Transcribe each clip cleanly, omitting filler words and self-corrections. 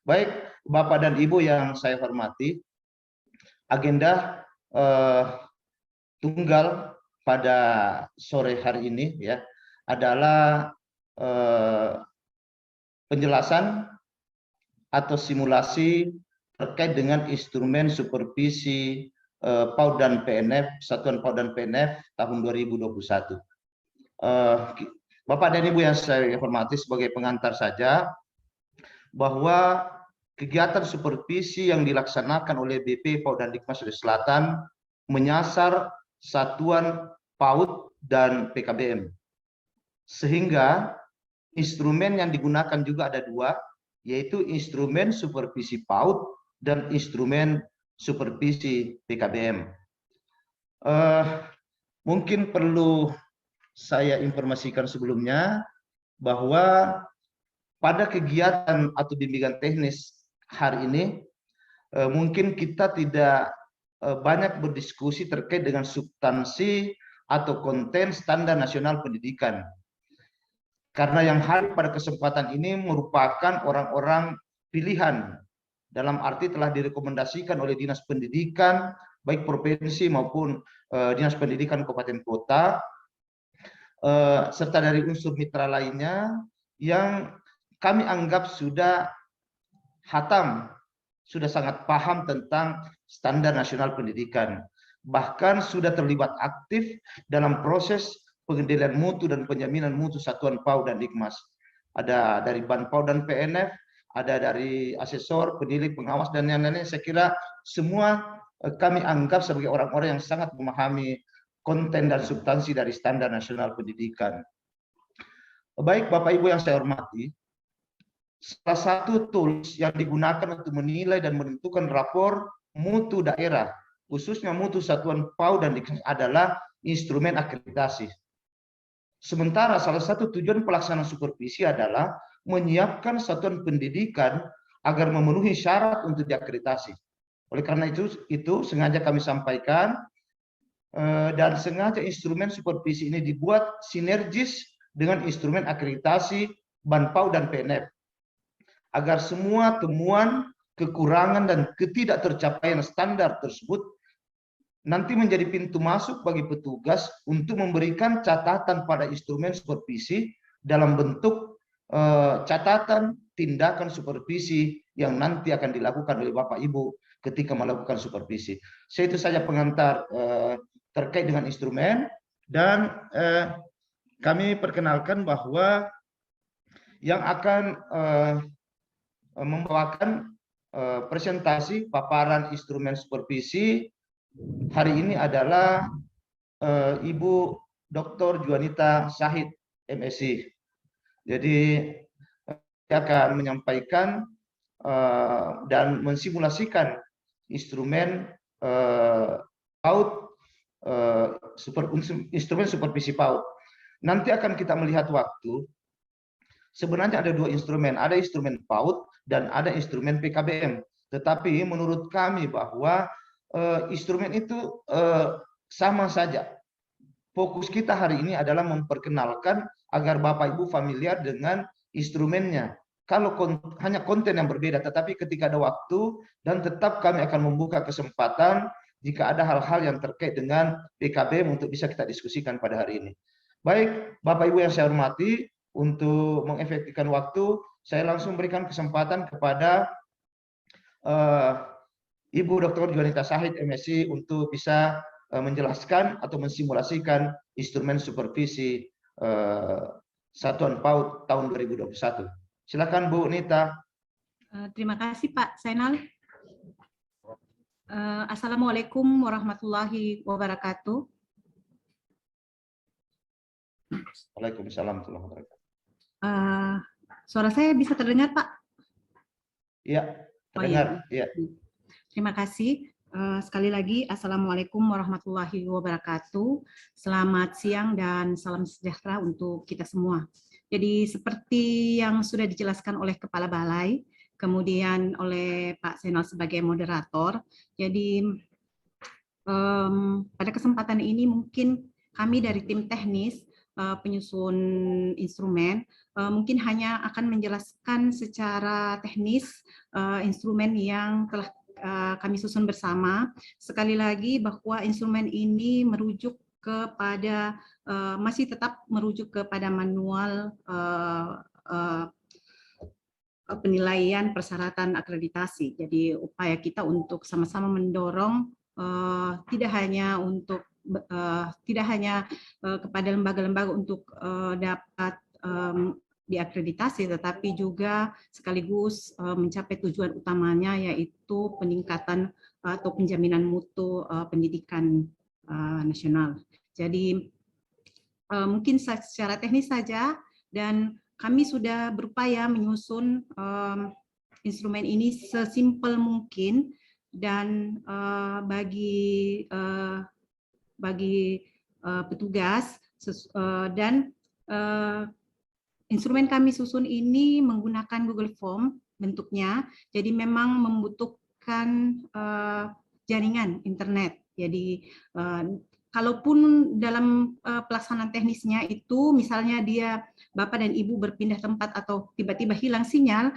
Baik, Bapak dan Ibu yang saya hormati, agenda tunggal pada sore hari ini ya adalah penjelasan atau simulasi terkait dengan instrumen supervisi PAUD dan PNF, Satuan PAUD dan PNF tahun 2021. Bapak dan Ibu yang saya hormati, sebagai pengantar saja bahwa kegiatan supervisi yang dilaksanakan oleh BP PAUD dan Dikmas Sulawesi Selatan menyasar satuan PAUD dan PKBM. Sehingga instrumen yang digunakan juga ada dua, yaitu instrumen supervisi PAUD dan instrumen supervisi PKBM. Mungkin perlu saya informasikan sebelumnya bahwa pada kegiatan atau bimbingan teknis hari ini mungkin kita tidak banyak berdiskusi terkait dengan substansi atau konten standar nasional pendidikan. Karena yang hadir pada kesempatan ini merupakan orang-orang pilihan, dalam arti telah direkomendasikan oleh Dinas Pendidikan, baik provinsi maupun Dinas Pendidikan Kabupaten Kota, serta dari unsur mitra lainnya yang kami anggap sudah hatam, sudah sangat paham tentang standar nasional pendidikan. Bahkan sudah terlibat aktif dalam proses pengendalian mutu dan penjaminan mutu satuan PAUD dan Dikmas. Ada dari Ban PAUD dan PNF, ada dari asesor, pendidik, pengawas, dan lain-lainnya. Saya kira semua kami anggap sebagai orang-orang yang sangat memahami konten dan substansi dari standar nasional pendidikan. Baik Bapak Ibu yang saya hormati, salah satu tools yang digunakan untuk menilai dan menentukan rapor mutu daerah, khususnya mutu satuan PAUD dan Dikmas adalah instrumen akreditasi. Sementara salah satu tujuan pelaksanaan supervisi adalah menyiapkan satuan pendidikan agar memenuhi syarat untuk diakreditasi. Oleh karena itu sengaja kami sampaikan dan sengaja instrumen supervisi ini dibuat sinergis dengan instrumen akreditasi Ban PAUD dan PNF agar semua temuan, kekurangan dan ketidaktercapaian standar tersebut nanti menjadi pintu masuk bagi petugas untuk memberikan catatan pada instrumen supervisi dalam bentuk catatan tindakan supervisi yang nanti akan dilakukan oleh Bapak Ibu ketika melakukan supervisi. Itu saja pengantar terkait dengan instrumen, dan kami perkenalkan bahwa yang akan membawakan presentasi paparan instrumen supervisi hari ini adalah Ibu Dr. Juanita Syahid, MSc. Jadi saya akan menyampaikan dan mensimulasikan instrumen PAUD, instrumen supervisi PAUD. Nanti akan kita melihat waktu. Sebenarnya ada dua instrumen, ada instrumen PAUD dan ada instrumen PKBM. Tetapi menurut kami bahwa instrumen itu sama saja. Fokus kita hari ini adalah memperkenalkan agar Bapak Ibu familiar dengan instrumennya. Kalau hanya konten yang berbeda, tetapi ketika ada waktu dan tetap kami akan membuka kesempatan jika ada hal-hal yang terkait dengan PKBM untuk bisa kita diskusikan pada hari ini. Baik, Bapak Ibu yang saya hormati, untuk mengefektifkan waktu, saya langsung berikan kesempatan kepada Ibu Dr. Juanita Syahid, MSc, untuk bisa menjelaskan atau mensimulasikan instrumen supervisi Satuan PAUD tahun 2021. Silakan Bu Nita. Terima kasih Pak Zainal. Assalamualaikum warahmatullahi wabarakatuh. Waalaikumsalam warahmatullahi wabarakatuh. Suara saya bisa terdengar Pak? Iya, terdengar. Iya. Terima kasih. Sekali lagi, Assalamualaikum warahmatullahi wabarakatuh. Selamat siang dan salam sejahtera untuk kita semua. Jadi seperti yang sudah dijelaskan oleh Kepala Balai, kemudian oleh Pak Zainal sebagai moderator, jadi pada kesempatan ini mungkin kami dari tim teknis penyusun instrumen, mungkin hanya akan menjelaskan secara teknis instrumen yang telah kami susun bersama. Sekali lagi bahwa instrumen ini merujuk kepada masih tetap merujuk kepada manual penilaian persyaratan akreditasi. Jadi upaya kita untuk sama-sama mendorong tidak hanya untuk kepada lembaga-lembaga untuk dapat diakreditasi, tetapi juga sekaligus mencapai tujuan utamanya, yaitu peningkatan atau penjaminan mutu pendidikan nasional. Jadi mungkin secara teknis saja, dan kami sudah berupaya menyusun instrumen ini sesimpel mungkin, dan bagi petugas, dan instrumen kami susun ini menggunakan Google Form bentuknya, jadi memang membutuhkan jaringan internet. Jadi kalaupun dalam pelaksanaan teknisnya itu, misalnya Bapak dan Ibu berpindah tempat atau tiba-tiba hilang sinyal,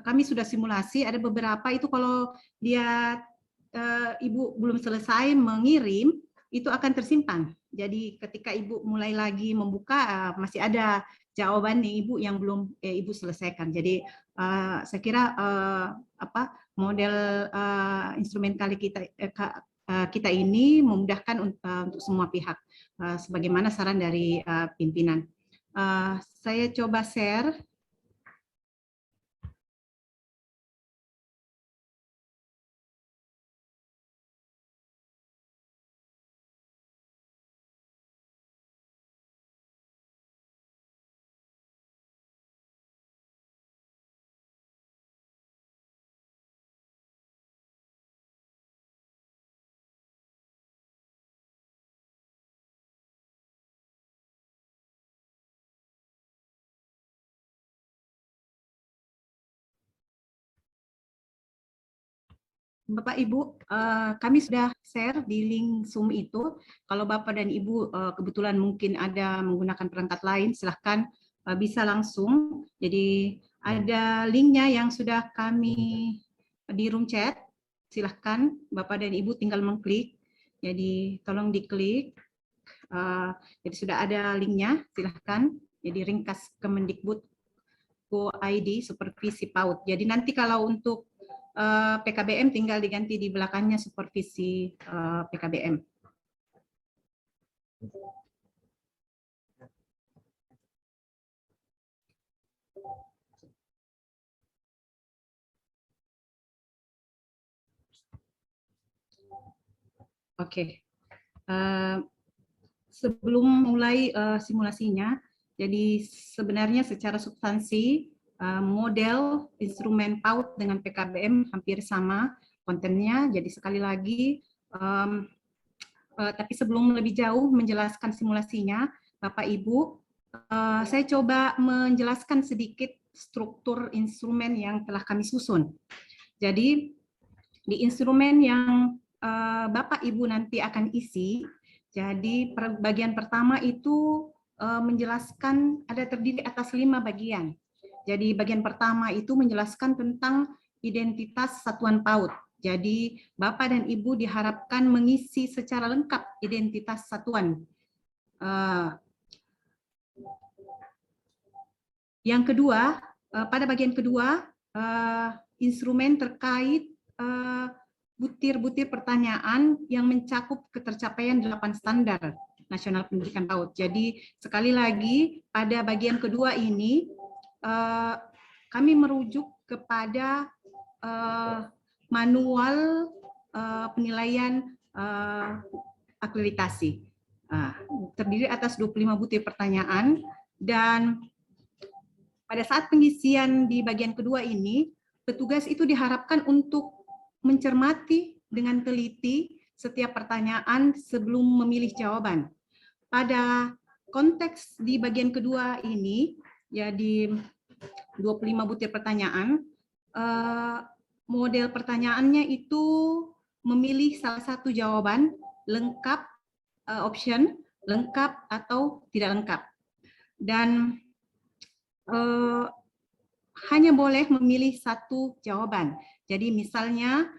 kami sudah simulasi, ada beberapa itu kalau Ibu belum selesai mengirim, itu akan tersimpan. Jadi ketika Ibu mulai lagi membuka, masih ada jawaban nih Ibu yang belum Ibu selesaikan. Jadi saya kira model instrumen kita ini memudahkan untuk semua pihak, sebagaimana saran dari pimpinan. Saya coba share. Bapak Ibu, kami sudah share di link Zoom itu. Kalau Bapak dan Ibu kebetulan mungkin ada menggunakan perangkat lain, silahkan bisa langsung. Jadi ada linknya yang sudah kami di room chat. Silahkan Bapak dan Ibu tinggal mengklik. Jadi tolong diklik. Jadi sudah ada linknya, silahkan. Jadi ringkas Kemendikbud.go.id supervisi PAUD. Jadi nanti kalau untuk PKBM tinggal diganti di belakangnya supervisi PKBM. Oke. Sebelum mulai simulasinya, jadi sebenarnya secara substansi model instrumen PAUD dengan PKBM hampir sama kontennya. Jadi sekali lagi, tapi sebelum lebih jauh menjelaskan simulasinya, Bapak Ibu, saya coba menjelaskan sedikit struktur instrumen yang telah kami susun. Jadi di instrumen yang Bapak Ibu nanti akan isi, jadi bagian pertama itu menjelaskan terdiri atas 5 bagian. Jadi bagian pertama itu menjelaskan tentang identitas satuan PAUD. Jadi Bapak dan Ibu diharapkan mengisi secara lengkap identitas satuan. Yang kedua, pada bagian kedua, instrumen terkait butir-butir pertanyaan yang mencakup ketercapaian 8 standar nasional pendidikan PAUD. Jadi sekali lagi pada bagian kedua ini kami merujuk kepada manual penilaian akreditasi. Terdiri atas 25 butir pertanyaan, dan pada saat pengisian di bagian kedua ini, petugas itu diharapkan untuk mencermati dengan teliti setiap pertanyaan sebelum memilih jawaban. Pada konteks di bagian kedua ini, jadi 25 butir pertanyaan, model pertanyaannya itu memilih salah satu jawaban lengkap option lengkap atau tidak lengkap. Dan hanya boleh memilih satu jawaban. Jadi misalnya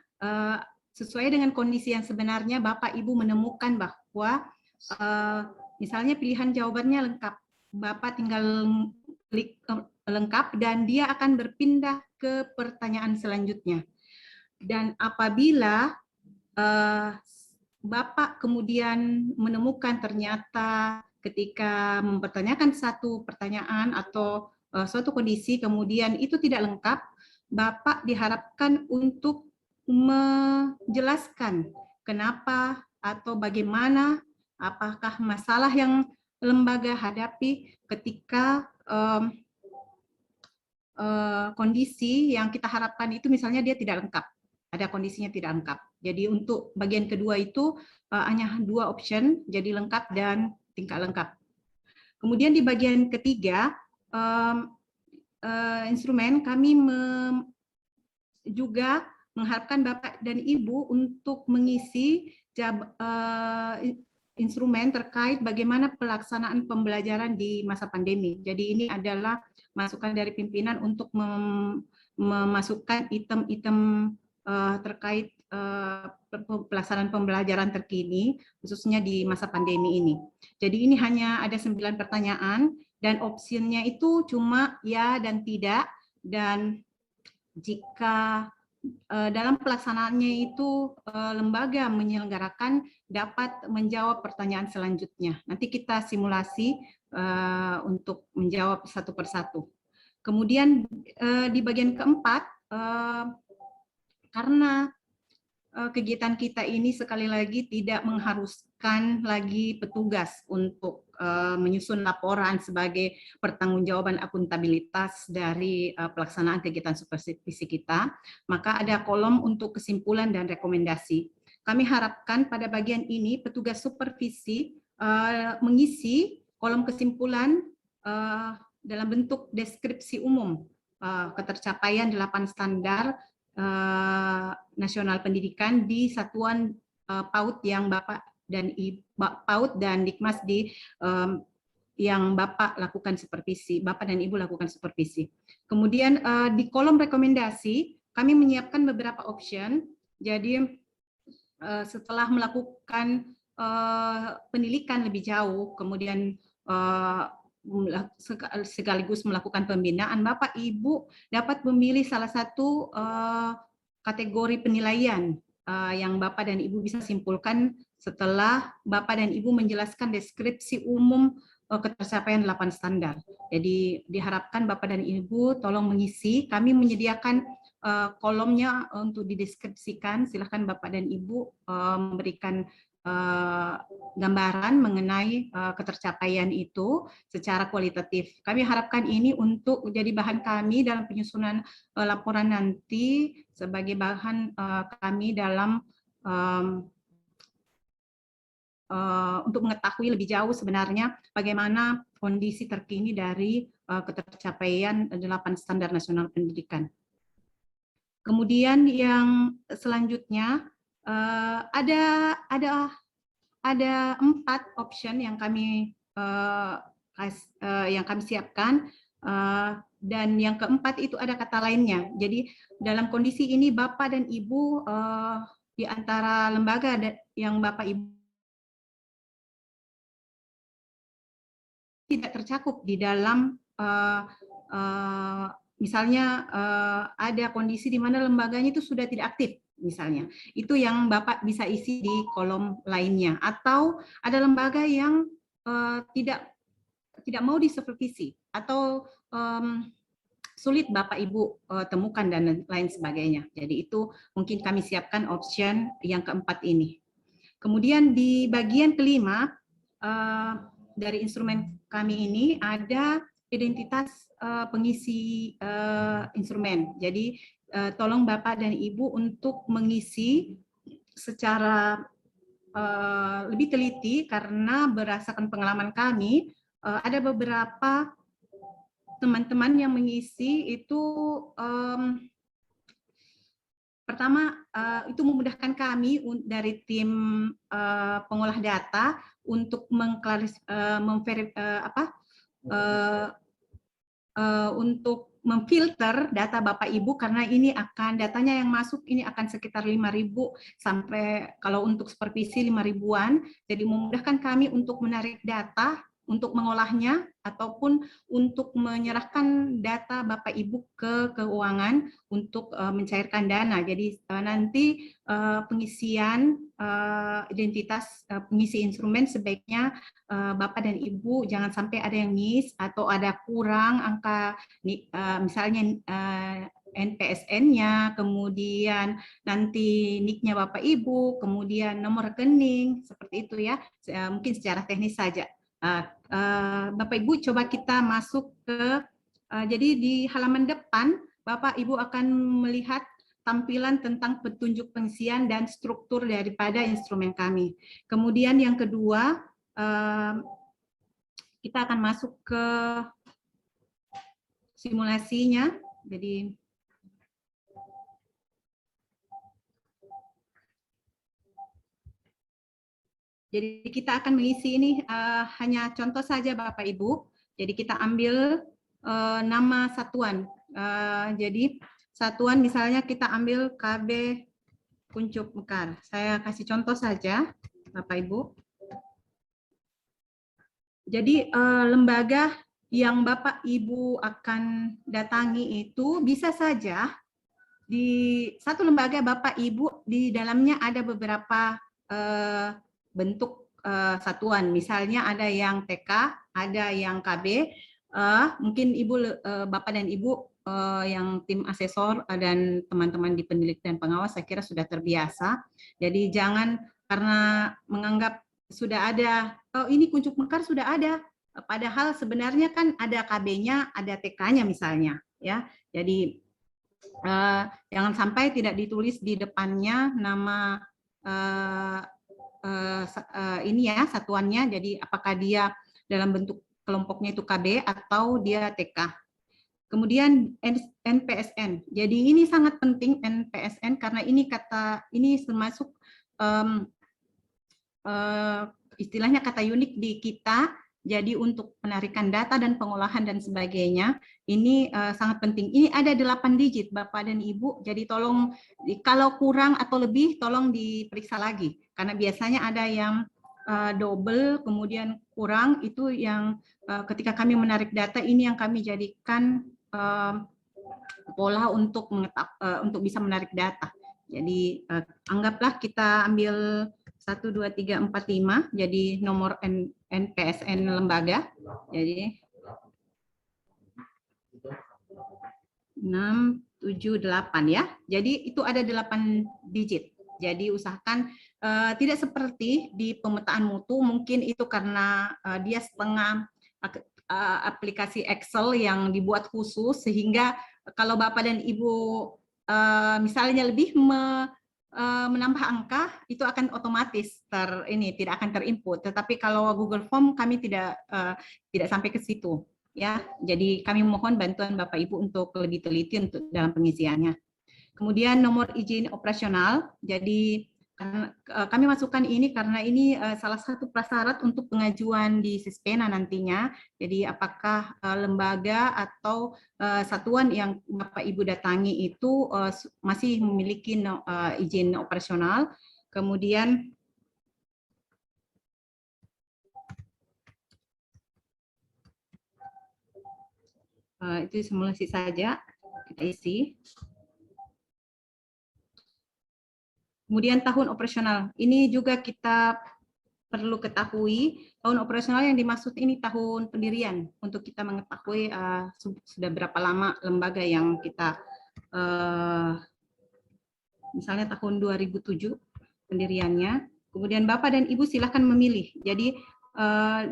sesuai dengan kondisi yang sebenarnya Bapak Ibu menemukan bahwa misalnya pilihan jawabannya lengkap. Bapak tinggal klik lengkap dan dia akan berpindah ke pertanyaan selanjutnya. Dan apabila Bapak kemudian menemukan ternyata ketika mempertanyakan satu pertanyaan atau suatu kondisi kemudian itu tidak lengkap, Bapak diharapkan untuk menjelaskan kenapa atau bagaimana, apakah masalah yang lembaga hadapi ketika kondisi yang kita harapkan itu misalnya dia tidak lengkap, ada kondisinya tidak lengkap. Jadi untuk bagian kedua itu hanya 2 option, jadi lengkap dan tingkat lengkap. Kemudian di bagian ketiga, instrumen kami juga mengharapkan Bapak dan Ibu untuk mengisi instrumen terkait bagaimana pelaksanaan pembelajaran di masa pandemi. Jadi ini adalah masukan dari pimpinan untuk memasukkan item-item terkait pelaksanaan pembelajaran terkini, khususnya di masa pandemi ini. Jadi ini hanya ada 9 pertanyaan, dan opsinya itu cuma ya dan tidak, dan jika dalam pelaksanaannya itu lembaga menyelenggarakan dapat menjawab pertanyaan selanjutnya. Nanti kita simulasi untuk menjawab satu persatu. Kemudian di bagian keempat, karena kegiatan kita ini sekali lagi tidak mengharuskan lagi petugas untuk menyusun laporan sebagai pertanggungjawaban akuntabilitas dari pelaksanaan kegiatan supervisi kita, maka ada kolom untuk kesimpulan dan rekomendasi. Kami harapkan pada bagian ini petugas supervisi mengisi kolom kesimpulan dalam bentuk deskripsi umum ketercapaian 8 standar nasional pendidikan di satuan PAUD yang Bapak dan PAUD dan Dikmas yang Bapak lakukan supervisi, Bapak dan Ibu lakukan supervisi. Kemudian di kolom rekomendasi kami menyiapkan beberapa option. Jadi setelah melakukan penelitian lebih jauh, kemudian sekaligus melakukan pembinaan, Bapak Ibu dapat memilih salah satu kategori penilaian yang Bapak dan Ibu bisa simpulkan setelah Bapak dan Ibu menjelaskan deskripsi umum ketercapaian 8 standar. Jadi diharapkan Bapak dan Ibu tolong mengisi, kami menyediakan kolomnya untuk dideskripsikan, silahkan Bapak dan Ibu memberikan gambaran mengenai ketercapaian itu secara kualitatif. Kami harapkan ini untuk menjadi bahan kami dalam penyusunan laporan nanti sebagai bahan kami dalam untuk mengetahui lebih jauh sebenarnya bagaimana kondisi terkini dari ketercapaian 8 standar nasional pendidikan. Kemudian yang selanjutnya ada 4 option yang kami siapkan, dan yang keempat itu ada kata lainnya. Jadi dalam kondisi ini Bapak dan Ibu di antara lembaga yang Bapak Ibu tidak tercakup di dalam misalnya ada kondisi di mana lembaganya itu sudah tidak aktif misalnya, itu yang Bapak bisa isi di kolom lainnya, atau ada lembaga yang tidak mau disupervisi atau sulit Bapak Ibu temukan dan lain sebagainya. Jadi itu mungkin kami siapkan option yang keempat ini. Kemudian di bagian kelima dari instrumen kami ini ada identitas pengisi instrumen. Jadi tolong Bapak dan Ibu untuk mengisi secara lebih teliti, karena berdasarkan pengalaman kami ada beberapa teman-teman yang mengisi itu pertama itu memudahkan kami dari tim pengolah data untuk untuk memfilter data Bapak Ibu, karena ini akan datanya yang masuk ini akan sekitar 5.000 sampai kalau untuk supervisi 5.000-an. Jadi memudahkan kami untuk menarik data, untuk mengolahnya ataupun untuk menyerahkan data Bapak Ibu ke keuangan untuk mencairkan dana. Jadi nanti pengisian identitas pengisi instrumen sebaiknya Bapak dan Ibu jangan sampai ada yang miss atau ada kurang angka misalnya NPSN-nya, kemudian nanti NIK-nya Bapak Ibu, kemudian nomor rekening, seperti itu ya. Mungkin secara teknis saja. Bapak Ibu coba kita masuk ke, jadi di halaman depan Bapak Ibu akan melihat tampilan tentang petunjuk pengisian dan struktur daripada instrumen kami. Kemudian yang kedua, kita akan masuk ke simulasinya. Jadi kita akan mengisi ini hanya contoh saja Bapak Ibu. Jadi kita ambil nama satuan. Jadi satuan misalnya kita ambil KB Kuncup Mekar. Saya kasih contoh saja Bapak Ibu. Jadi lembaga yang Bapak Ibu akan datangi itu bisa saja di satu lembaga Bapak Ibu di dalamnya ada beberapa bentuk satuan. Misalnya ada yang TK, ada yang KB. Mungkin Ibu, Bapak dan Ibu yang tim asesor dan teman-teman di penelitian pengawas saya kira sudah terbiasa. Jadi jangan karena menganggap sudah ada, oh ini Kuncup Mekar sudah ada, padahal sebenarnya kan ada KB-nya, ada TK-nya misalnya, ya. Jadi jangan sampai tidak ditulis di depannya nama ini ya satuannya. Jadi apakah dia dalam bentuk kelompoknya itu KB atau dia TK. Kemudian NPSN. Jadi ini sangat penting NPSN karena ini termasuk istilahnya kata unik di kita. Jadi untuk penarikan data dan pengolahan dan sebagainya ini sangat penting. Ini ada 8 digit Bapak dan Ibu. Jadi tolong kalau kurang atau lebih tolong diperiksa lagi karena biasanya ada yang double kemudian kurang, itu yang ketika kami menarik data ini yang kami jadikan pola untuk bisa menarik data. Jadi anggaplah kita ambil 1, 2, 3, 4, 5, jadi nomor NPSN lembaga. Jadi 6, 7, 8 ya. Jadi itu ada 8 digit. Jadi usahakan tidak seperti di pemetaan mutu, mungkin itu karena dia setengah aplikasi Excel yang dibuat khusus, sehingga kalau Bapak dan Ibu misalnya lebih menambah angka, itu akan otomatis tidak akan terinput. Tetapi kalau Google Form kami tidak sampai ke situ, ya. Jadi kami mohon bantuan Bapak Ibu untuk lebih teliti untuk dalam pengisiannya. Kemudian nomor izin operasional. Jadi kami masukkan ini karena ini salah satu prasyarat untuk pengajuan di Sispena nantinya. Jadi apakah lembaga atau satuan yang Bapak Ibu datangi itu masih memiliki izin operasional. Kemudian itu simulasi saja kita isi. Kemudian tahun operasional, ini juga kita perlu ketahui, tahun operasional yang dimaksud ini tahun pendirian, untuk kita mengetahui sudah berapa lama lembaga yang kita, misalnya tahun 2007 pendiriannya. Kemudian Bapak dan Ibu silahkan memilih. Jadi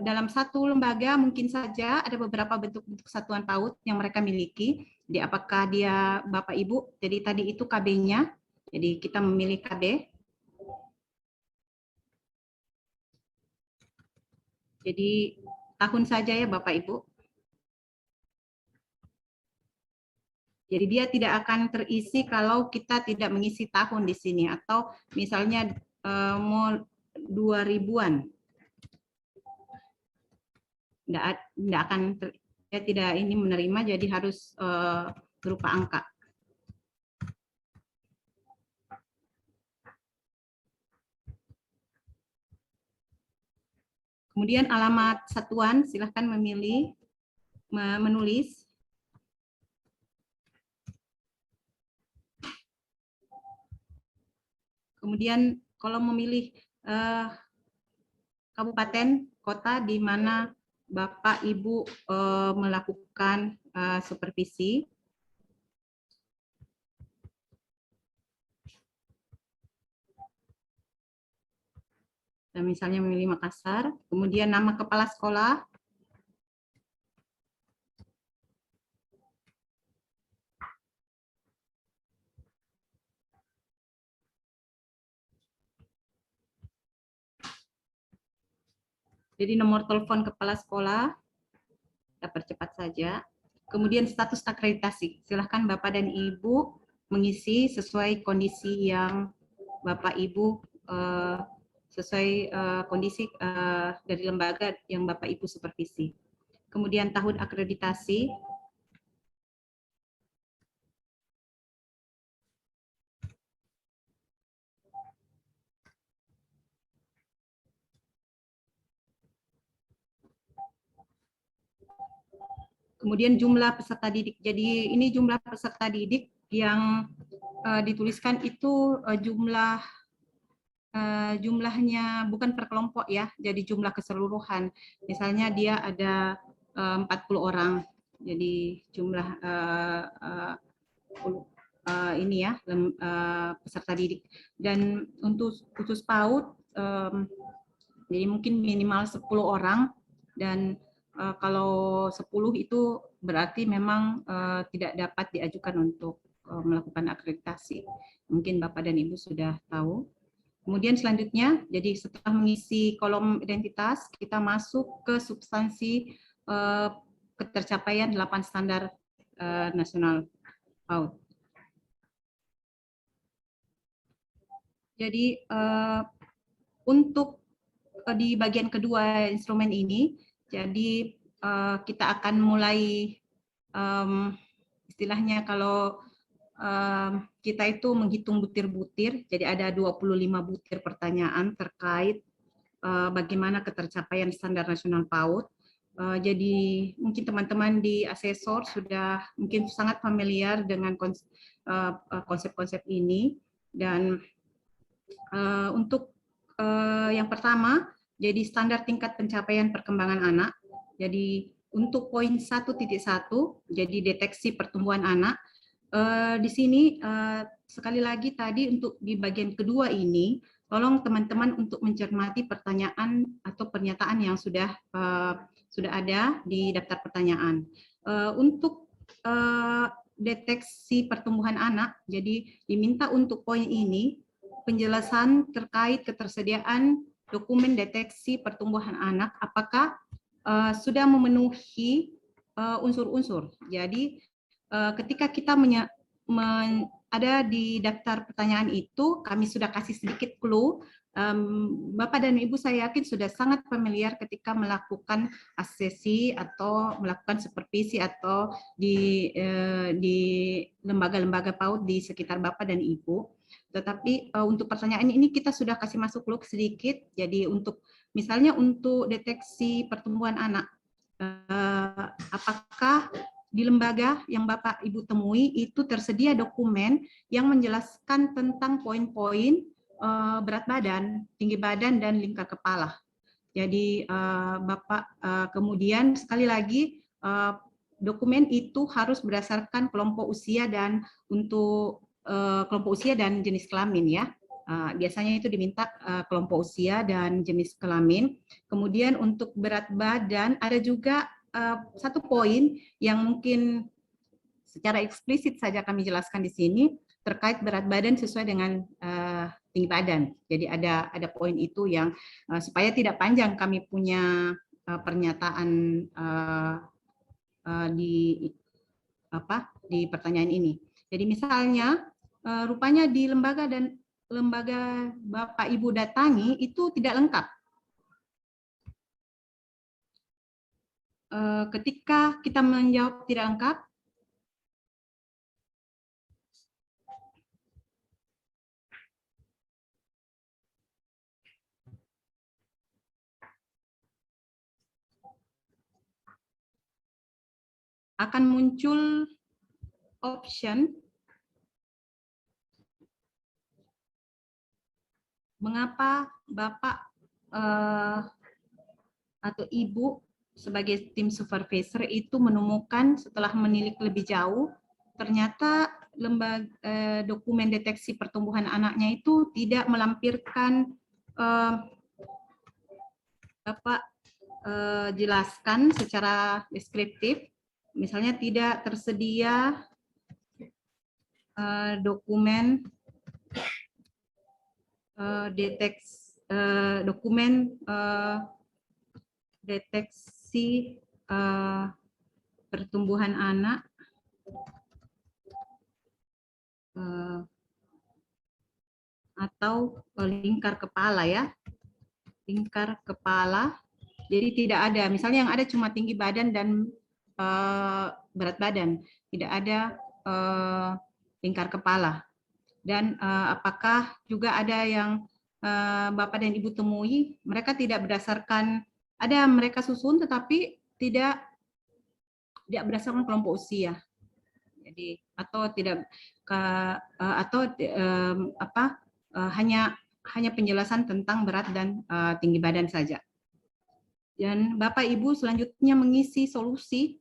dalam satu lembaga mungkin saja ada beberapa bentuk-bentuk satuan PAUD yang mereka miliki. Jadi apakah dia Bapak Ibu, jadi tadi itu KB-nya, jadi kita memilih KB. Jadi tahun saja ya Bapak Ibu. Jadi dia tidak akan terisi kalau kita tidak mengisi tahun di sini, atau misalnya mau 2000-an. Tidak akan dia tidak ini menerima, jadi harus berupa angka. Kemudian alamat satuan, silahkan memilih, menulis. Kemudian kalau memilih kabupaten, kota di mana Bapak Ibu melakukan supervisi. Dan misalnya memilih Makassar, kemudian nama kepala sekolah, jadi nomor telepon kepala sekolah, kita percepat saja. Kemudian status akreditasi, silahkan Bapak dan Ibu mengisi sesuai kondisi yang Bapak Ibu sesuai kondisi dari lembaga yang Bapak Ibu supervisi. Kemudian tahun akreditasi, kemudian jumlah peserta didik. Jadi ini jumlah peserta didik yang dituliskan itu jumlahnya bukan per kelompok ya, jadi jumlah keseluruhan. Misalnya dia ada 40 orang, jadi jumlah ini ya peserta didik. Dan untuk khusus PAUD, jadi mungkin minimal 10 orang, dan kalau 10 itu berarti memang tidak dapat diajukan untuk melakukan akreditasi. Mungkin Bapak dan Ibu sudah tahu. Kemudian selanjutnya, jadi setelah mengisi kolom identitas, kita masuk ke substansi ketercapaian 8 standar nasional PAUD. Jadi untuk di bagian kedua instrumen ini, jadi kita akan mulai istilahnya kalau kita itu menghitung butir-butir, jadi ada 25 butir pertanyaan terkait bagaimana ketercapaian standar nasional PAUD. Jadi mungkin teman-teman di asesor sudah mungkin sangat familiar dengan konsep-konsep ini. Dan untuk yang pertama, jadi standar tingkat pencapaian perkembangan anak. Jadi untuk poin 1.1, jadi deteksi pertumbuhan anak. Di sini sekali lagi tadi untuk di bagian kedua ini, tolong teman-teman untuk mencermati pertanyaan atau pernyataan yang sudah ada di daftar pertanyaan. Untuk deteksi pertumbuhan anak, jadi diminta untuk poin ini penjelasan terkait ketersediaan dokumen deteksi pertumbuhan anak, apakah sudah memenuhi unsur-unsur. Jadi ketika kita ada di daftar pertanyaan itu, kami sudah kasih sedikit clue. Bapak dan Ibu saya yakin sudah sangat familiar ketika melakukan asesi atau melakukan supervisi atau di lembaga-lembaga PAUD di sekitar Bapak dan Ibu. Tetapi untuk pertanyaan ini kita sudah kasih masuk clue sedikit. Jadi untuk misalnya untuk deteksi pertumbuhan anak, apakah di lembaga yang Bapak Ibu temui itu tersedia dokumen yang menjelaskan tentang poin-poin berat badan, tinggi badan, dan lingkar kepala. Jadi Bapak kemudian sekali lagi dokumen itu harus berdasarkan kelompok usia dan untuk kelompok usia dan jenis kelamin ya. Biasanya itu diminta kelompok usia dan jenis kelamin. Kemudian untuk berat badan ada juga satu poin yang mungkin secara eksplisit saja kami jelaskan di sini terkait berat badan sesuai dengan tinggi badan. Jadi ada poin itu yang supaya tidak panjang kami punya pernyataan di di pertanyaan ini. Jadi misalnya rupanya di lembaga Bapak Ibu datangi itu tidak lengkap. Ketika kita menjawab tidak lengkap, akan muncul option mengapa Bapak atau Ibu sebagai tim supervisor itu menemukan setelah menilik lebih jauh, ternyata dokumen deteksi pertumbuhan anaknya itu tidak melampirkan Bapak jelaskan secara deskriptif, misalnya tidak tersedia dokumen deteksi pertumbuhan anak atau lingkar kepala ya, lingkar kepala. Jadi tidak ada, misalnya yang ada cuma tinggi badan dan berat badan, tidak ada lingkar kepala. Dan apakah juga ada yang Bapak dan Ibu temui, mereka tidak berdasarkan, ada mereka susun tetapi tidak berdasarkan kelompok usia. Jadi atau tidak hanya penjelasan tentang berat dan tinggi badan saja. Dan Bapak Ibu selanjutnya mengisi solusi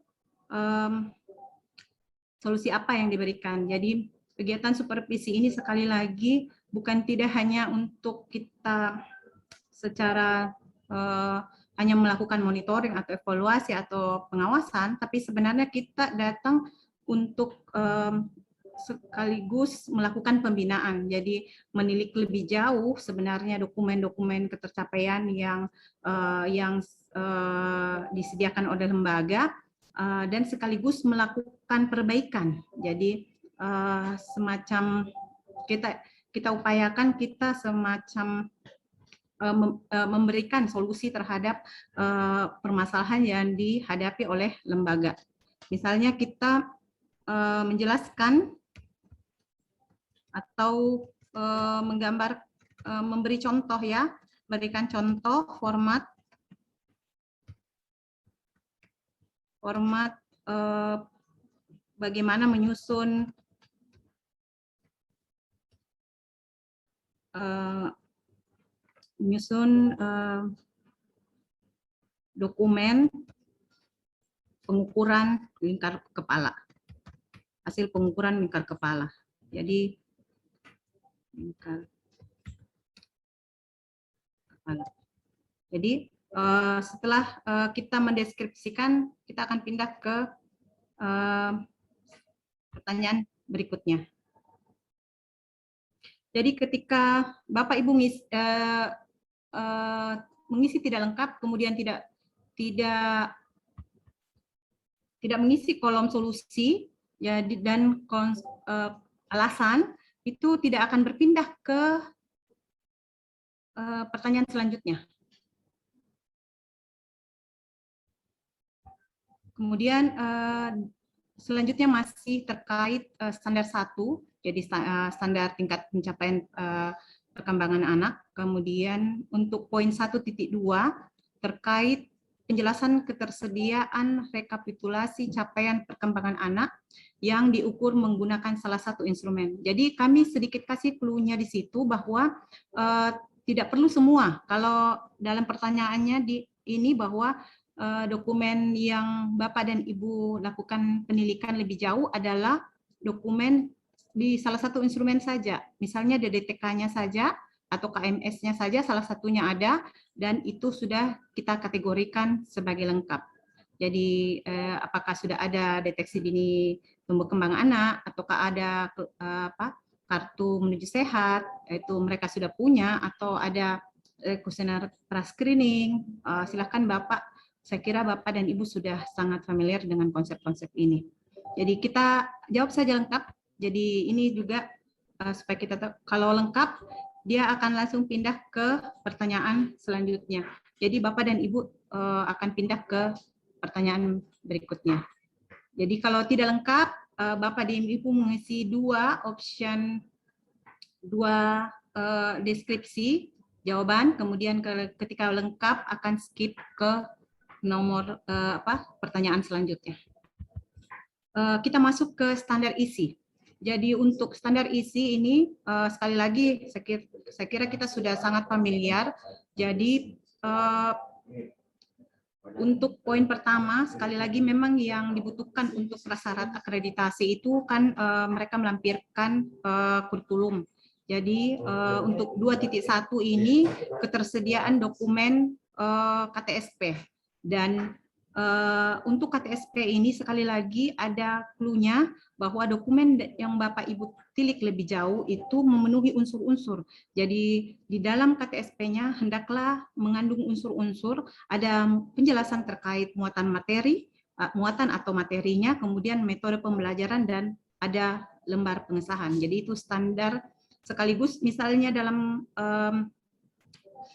apa yang diberikan. Jadi kegiatan supervisi ini sekali lagi bukan tidak hanya untuk kita secara hanya melakukan monitoring atau evaluasi atau pengawasan, tapi sebenarnya kita datang untuk sekaligus melakukan pembinaan. Jadi menilik lebih jauh sebenarnya dokumen-dokumen ketercapaian yang disediakan oleh lembaga dan sekaligus melakukan perbaikan. Jadi semacam kita upayakan kita semacam memberikan solusi terhadap permasalahan yang dihadapi oleh lembaga. Misalnya kita menjelaskan atau menggambar, memberi contoh ya, berikan contoh format bagaimana menyusun dokumen pengukuran lingkar kepala, hasil pengukuran lingkar kepala. Jadi lingkar kepala. Jadi setelah kita mendeskripsikan, kita akan pindah ke pertanyaan berikutnya. Jadi ketika Bapak Ibu mengisi tidak lengkap, kemudian tidak mengisi kolom solusi ya, dan alasan, itu tidak akan berpindah ke pertanyaan selanjutnya. Kemudian selanjutnya masih terkait standar 1, jadi standar tingkat pencapaian perkembangan anak. Kemudian untuk poin 1.2 terkait penjelasan ketersediaan rekapitulasi capaian perkembangan anak yang diukur menggunakan salah satu instrumen. Jadi kami sedikit kasih clue-nya di situ bahwa tidak perlu semua. Kalau dalam pertanyaannya ini bahwa dokumen yang Bapak dan Ibu lakukan penelitian lebih jauh adalah dokumen di salah satu instrumen saja. Misalnya DDTK-nya saja atau KMS-nya saja salah satunya ada, dan itu sudah kita kategorikan sebagai lengkap. Jadi apakah sudah ada deteksi dini tumbuh kembang anak, ataukah ada kartu menuju sehat, itu mereka sudah punya, atau ada kuesioner pra-screening, silahkan Bapak. Saya kira Bapak dan Ibu sudah sangat familiar dengan konsep-konsep ini. Jadi kita jawab saja lengkap. Jadi ini juga supaya kita tahu, kalau lengkap dia akan langsung pindah ke pertanyaan selanjutnya. Jadi Bapak dan Ibu akan pindah ke pertanyaan berikutnya. Jadi kalau tidak lengkap, Bapak dan Ibu mengisi dua deskripsi jawaban, kemudian ketika lengkap akan skip ke nomor pertanyaan selanjutnya. Kita masuk ke standar isi. Jadi untuk standar isi ini sekali lagi saya kira kita sudah sangat familiar. Jadi untuk poin pertama sekali lagi memang yang dibutuhkan untuk prasyarat akreditasi itu kan mereka melampirkan kurikulum. Jadi untuk 2.1 ini ketersediaan dokumen KTSP, dan untuk KTSP ini sekali lagi ada clue-nya bahwa dokumen yang Bapak Ibu tilik lebih jauh itu memenuhi unsur-unsur. Jadi di dalam KTSP-nya hendaklah mengandung unsur-unsur, ada penjelasan terkait muatan materi, muatan atau materinya, kemudian metode pembelajaran, dan ada lembar pengesahan. Jadi itu standar sekaligus misalnya dalam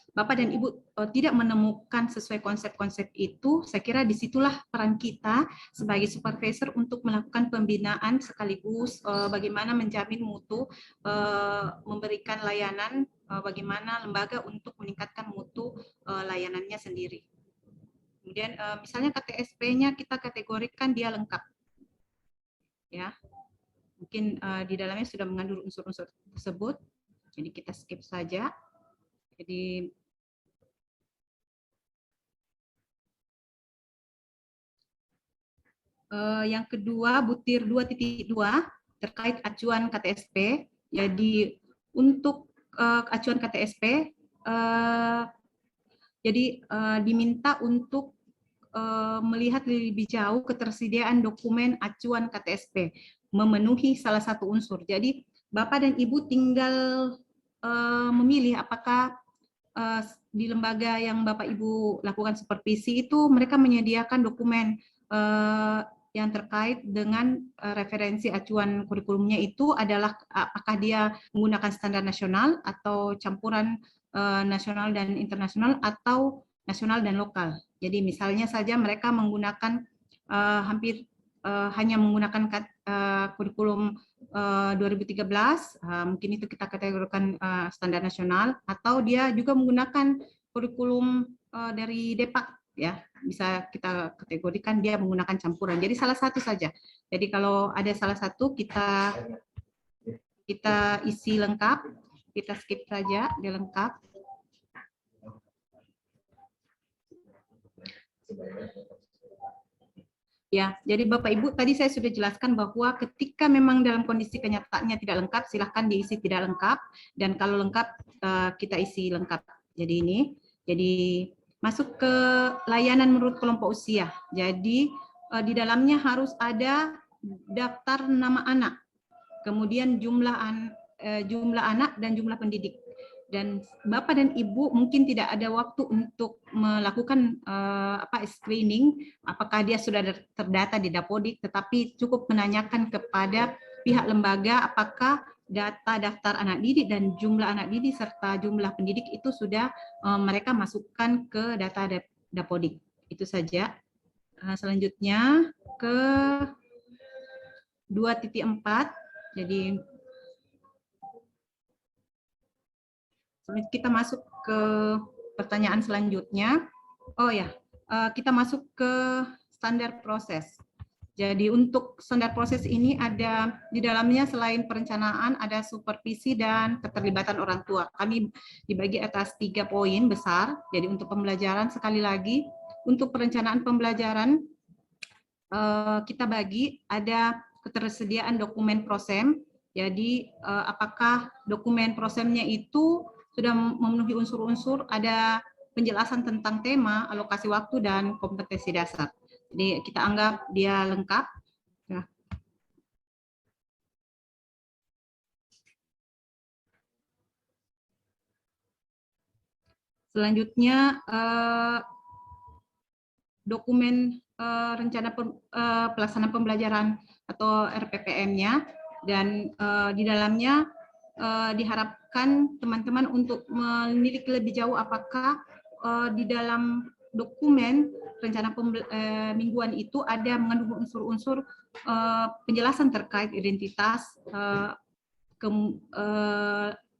Bapak dan Ibu tidak menemukan sesuai konsep-konsep itu, saya kira disitulah peran kita sebagai supervisor untuk melakukan pembinaan sekaligus bagaimana menjamin mutu, memberikan layanan, bagaimana lembaga untuk meningkatkan mutu layanannya sendiri. Kemudian misalnya KTSP-nya kita kategorikan dia lengkap, ya mungkin di dalamnya sudah mengandung unsur-unsur tersebut, jadi kita skip saja. Jadi yang kedua, butir 2.2 terkait acuan KTSP. Jadi untuk acuan KTSP, jadi diminta untuk melihat lebih jauh ketersediaan dokumen acuan KTSP memenuhi salah satu unsur. Jadi Bapak dan Ibu tinggal memilih apakah di lembaga yang Bapak Ibu lakukan supervisi itu mereka menyediakan dokumen yang terkait dengan referensi acuan kurikulumnya itu adalah apakah dia menggunakan standar nasional atau campuran nasional dan internasional atau nasional dan lokal. Jadi misalnya saja mereka menggunakan hampir hanya menggunakan kurikulum 2013, mungkin itu kita kategorikan standar nasional, atau dia juga menggunakan kurikulum dari Depak, ya bisa kita kategorikan dia menggunakan campuran. Jadi salah satu saja. Jadi kalau ada salah satu kita isi lengkap, kita skip saja dia lengkap. Ya, jadi Bapak Ibu tadi saya sudah jelaskan bahwa ketika memang dalam kondisi kenyataannya tidak lengkap, silahkan diisi tidak lengkap, dan kalau lengkap kita isi lengkap. Jadi ini, jadi masuk ke layanan menurut kelompok usia. Jadi di dalamnya harus ada daftar nama anak, kemudian jumlah anak dan jumlah pendidik. Dan Bapak dan Ibu mungkin tidak ada waktu untuk melakukan screening apakah dia sudah terdata di Dapodik, tetapi cukup menanyakan kepada pihak lembaga apakah data daftar anak didik dan jumlah anak didik serta jumlah pendidik itu sudah mereka masukkan ke data Dapodik. Itu saja. Selanjutnya ke 2.4. Jadi kita masuk ke pertanyaan selanjutnya. Oh ya, kita masuk ke standar proses. Jadi untuk standar proses ini ada di dalamnya selain perencanaan ada supervisi dan keterlibatan orang tua. Kami dibagi atas 3 poin besar. Jadi untuk pembelajaran sekali lagi, untuk perencanaan pembelajaran kita bagi ada ketersediaan dokumen prosem. Jadi apakah dokumen prosemnya itu sudah memenuhi unsur-unsur, ada penjelasan tentang tema, alokasi waktu, dan kompetensi dasar. Jadi kita anggap dia lengkap. Ya. Selanjutnya dokumen rencana pelaksanaan pembelajaran atau RPPM-nya, dan di dalamnya diharapkan teman-teman untuk menilik lebih jauh apakah di dalam dokumen rencana mingguan itu ada mengandung unsur-unsur penjelasan terkait identitas,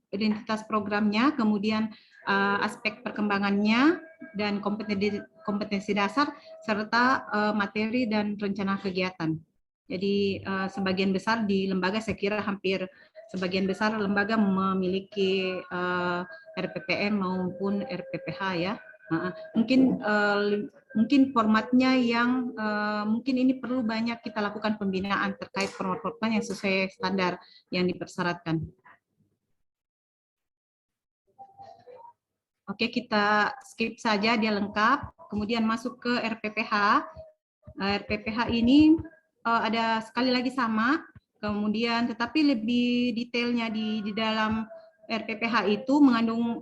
identitas programnya, kemudian aspek perkembangannya dan kompetensi dasar serta materi dan rencana kegiatan. Jadi sebagian besar di lembaga, saya kira hampir sebagian besar lembaga memiliki RPPM maupun RPPH ya. Mungkin formatnya yang mungkin ini perlu banyak kita lakukan pembinaan terkait format-format yang sesuai standar yang dipersyaratkan. Oke, kita skip saja, dia lengkap. Kemudian masuk ke RPPH. RPPH ini ada sekali lagi sama, kemudian tetapi lebih detailnya di dalam RPPH itu mengandung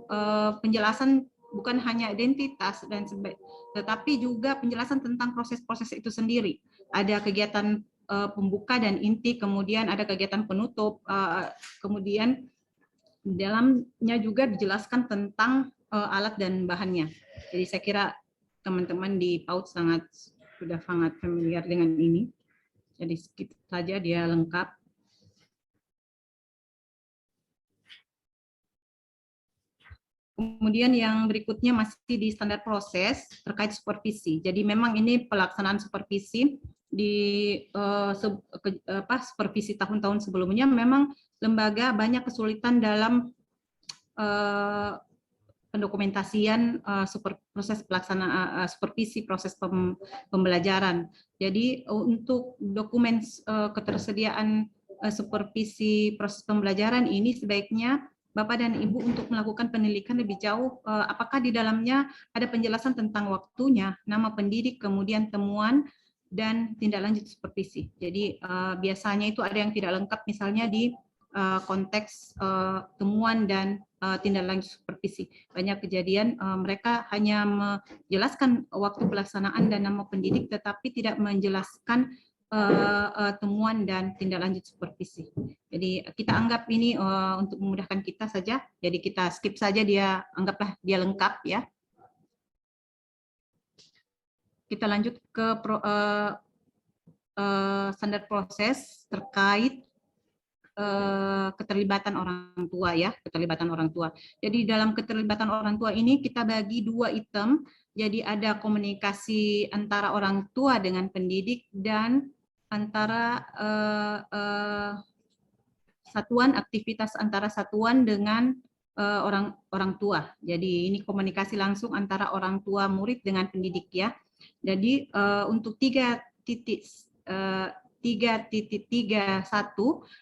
penjelasan bukan hanya identitas dan tetapi juga penjelasan tentang proses-proses itu sendiri. Ada kegiatan pembuka dan inti, kemudian ada kegiatan penutup, kemudian di dalamnya juga dijelaskan tentang alat dan bahannya. Jadi saya kira teman-teman di PAUD sudah sangat familiar dengan ini. Jadi skip saja, dia lengkap. Kemudian yang berikutnya masih di standar proses terkait supervisi. Jadi memang ini pelaksanaan supervisi di supervisi tahun-tahun sebelumnya memang lembaga banyak kesulitan dalam pendokumentasian proses pelaksanaan supervisi proses pembelajaran. Jadi untuk dokumen ketersediaan supervisi proses pembelajaran ini sebaiknya Bapak dan Ibu untuk melakukan penelitian lebih jauh, apakah di dalamnya ada penjelasan tentang waktunya, nama pendidik, kemudian temuan, dan tindak lanjut supervisi. Jadi biasanya itu ada yang tidak lengkap, misalnya di konteks temuan dan tindak lanjut supervisi. Banyak kejadian mereka hanya menjelaskan waktu pelaksanaan dan nama pendidik, tetapi tidak menjelaskan temuan dan tindak lanjut supervisi. Jadi kita anggap ini untuk memudahkan kita saja. Jadi kita skip saja, dia anggaplah dia lengkap ya. Kita lanjut ke standar proses terkait keterlibatan orang tua ya, keterlibatan orang tua. Jadi dalam keterlibatan orang tua ini kita bagi dua item. Jadi ada komunikasi antara orang tua dengan pendidik dan antara satuan, aktivitas antara satuan dengan orang tua. Jadi ini komunikasi langsung antara orang tua murid dengan pendidik ya. Jadi untuk 3.3.1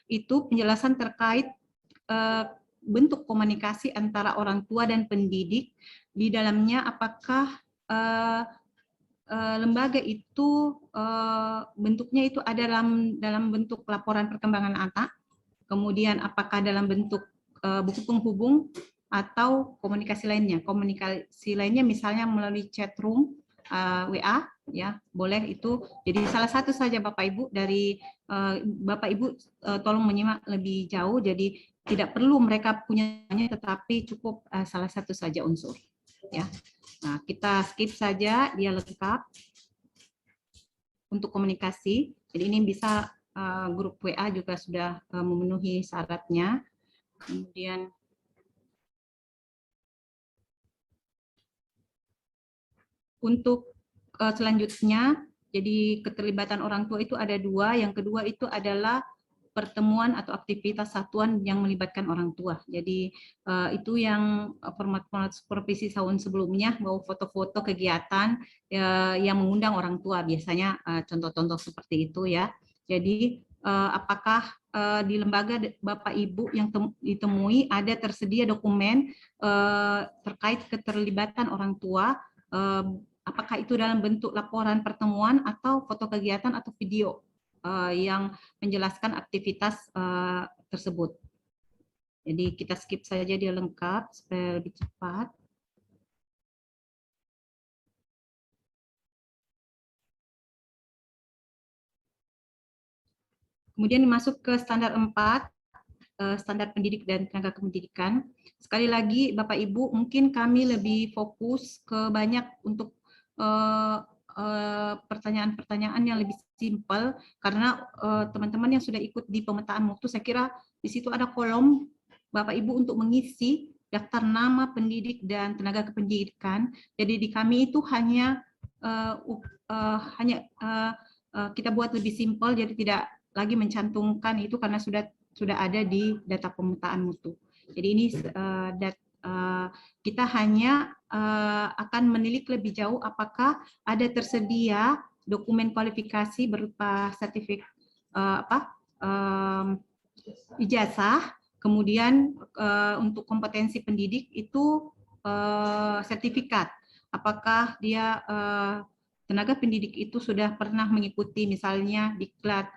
itu penjelasan terkait bentuk komunikasi antara orang tua dan pendidik. Di dalamnya apakah lembaga itu bentuknya itu ada dalam bentuk laporan perkembangan anak, kemudian apakah dalam bentuk buku penghubung atau komunikasi lainnya. Komunikasi lainnya misalnya melalui chat room, WA, ya boleh itu. Jadi salah satu saja Bapak Ibu dari Bapak Ibu tolong menyimak lebih jauh. Jadi tidak perlu mereka punyanya, tetapi cukup salah satu saja unsur. Ya, nah kita skip saja, dia lengkap untuk komunikasi. Jadi ini bisa grup WA juga sudah memenuhi syaratnya. Kemudian untuk selanjutnya, jadi keterlibatan orang tua itu ada dua. Yang kedua itu adalah pertemuan atau aktivitas satuan yang melibatkan orang tua. Jadi itu yang format-format supervisi tahun sebelumnya, bahwa foto-foto kegiatan yang mengundang orang tua, biasanya contoh-contoh seperti itu ya. Jadi apakah di lembaga Bapak Ibu yang ditemui ada tersedia dokumen terkait keterlibatan orang tua, apakah itu dalam bentuk laporan pertemuan atau foto kegiatan atau video yang menjelaskan aktivitas tersebut. Jadi kita skip saja, dia lengkap supaya lebih cepat. Kemudian masuk ke standar 4, standar pendidik dan tenaga kependidikan. Sekali lagi Bapak Ibu, mungkin kami lebih fokus ke banyak untuk pertanyaan-pertanyaan yang lebih simpel, karena teman-teman yang sudah ikut di pemetaan mutu, saya kira di situ ada kolom Bapak Ibu untuk mengisi daftar nama pendidik dan tenaga kependidikan. Jadi di kami itu hanya kita buat lebih simpel, jadi tidak lagi mencantumkan itu karena sudah ada di data pemetaan mutu. Jadi ini kita hanya akan menilik lebih jauh apakah ada tersedia dokumen kualifikasi berupa sertifikat ijazah, kemudian untuk kompetensi pendidik itu sertifikat. Apakah dia tenaga pendidik itu sudah pernah mengikuti misalnya diklat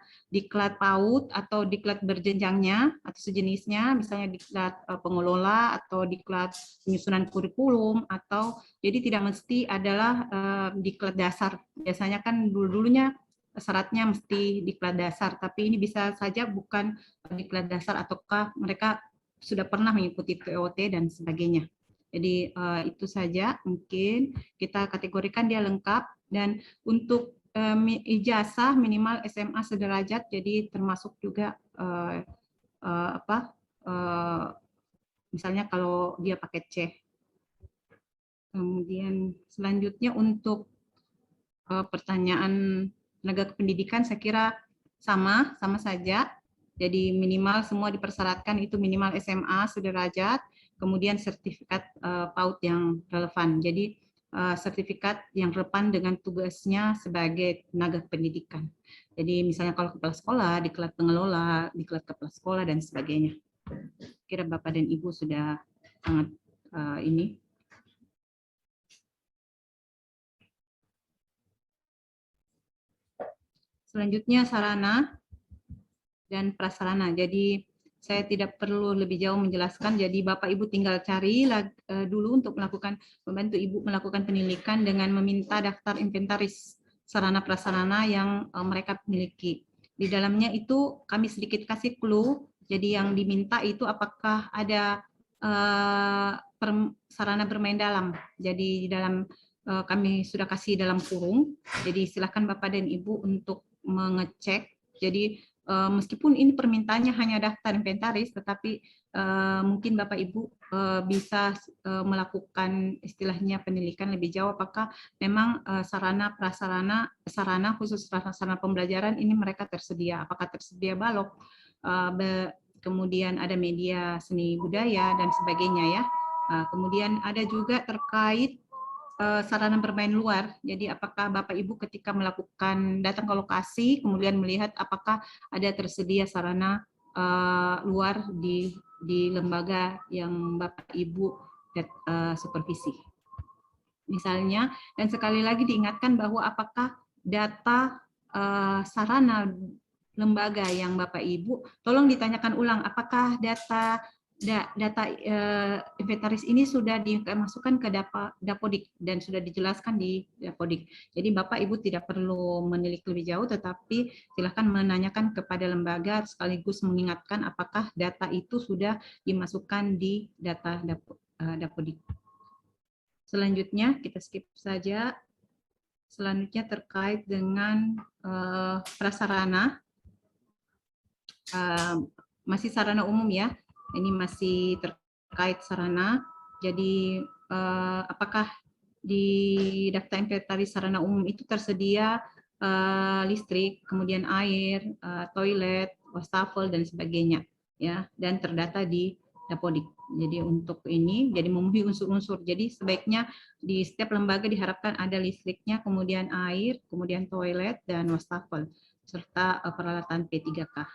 PAUD atau diklat berjenjangnya atau sejenisnya, misalnya diklat pengelola atau diklat penyusunan kurikulum, atau jadi tidak mesti adalah diklat dasar. Biasanya kan dulunya syaratnya mesti diklat dasar, tapi ini bisa saja bukan diklat dasar ataukah mereka sudah pernah mengikuti TOT dan sebagainya. Jadi itu saja mungkin kita kategorikan dia lengkap. Dan untuk ijazah minimal SMA sederajat, jadi termasuk juga misalnya kalau dia paket C. Kemudian selanjutnya untuk pertanyaan tenaga kependidikan, saya kira sama saja. Jadi minimal semua dipersyaratkan itu minimal SMA sederajat, kemudian sertifikat PAUD yang relevan. Jadi sertifikat yang relevan dengan tugasnya sebagai tenaga pendidikan. Jadi misalnya kalau kepala sekolah, diklat pengelola, diklat kepala sekolah dan sebagainya. Kira Bapak dan Ibu sudah sangat ini. Selanjutnya sarana dan prasarana. Jadi saya tidak perlu lebih jauh menjelaskan, jadi Bapak Ibu tinggal cari dulu untuk membantu Ibu melakukan penelitian dengan meminta daftar inventaris sarana prasarana yang mereka miliki. Di dalamnya itu kami sedikit kasih clue, jadi yang diminta itu apakah ada sarana bermain dalam. Jadi di dalam kami sudah kasih dalam kurung, jadi silakan Bapak dan Ibu untuk mengecek. Jadi meskipun ini permintaannya hanya daftar inventaris, tetapi mungkin Bapak Ibu bisa melakukan istilahnya penelitian lebih jauh apakah memang sarana prasarana, sarana khusus sarana pembelajaran ini mereka tersedia, apakah tersedia balok, kemudian ada media seni budaya dan sebagainya ya. Kemudian ada juga terkait sarana bermain luar. Jadi apakah Bapak Ibu ketika melakukan datang ke lokasi kemudian melihat apakah ada tersedia sarana luar di lembaga yang Bapak Ibu supervisi. Misalnya, dan sekali lagi diingatkan bahwa apakah data sarana lembaga yang Bapak Ibu, tolong ditanyakan ulang apakah data inventaris ini sudah dimasukkan ke Dapodik dan sudah dijelaskan di Dapodik. Jadi Bapak Ibu tidak perlu menilik lebih jauh, tetapi silakan menanyakan kepada lembaga sekaligus mengingatkan apakah data itu sudah dimasukkan di data Dapodik. Selanjutnya kita skip saja. Selanjutnya terkait dengan prasarana, masih sarana umum ya. Ini masih terkait sarana. Jadi apakah di daftar inventaris sarana umum itu tersedia listrik, kemudian air, toilet, wastafel dan sebagainya ya, dan terdata di Dapodik. Jadi untuk ini jadi memenuhi unsur-unsur. Jadi sebaiknya di setiap lembaga diharapkan ada listriknya, kemudian air, kemudian toilet dan wastafel serta peralatan P3K.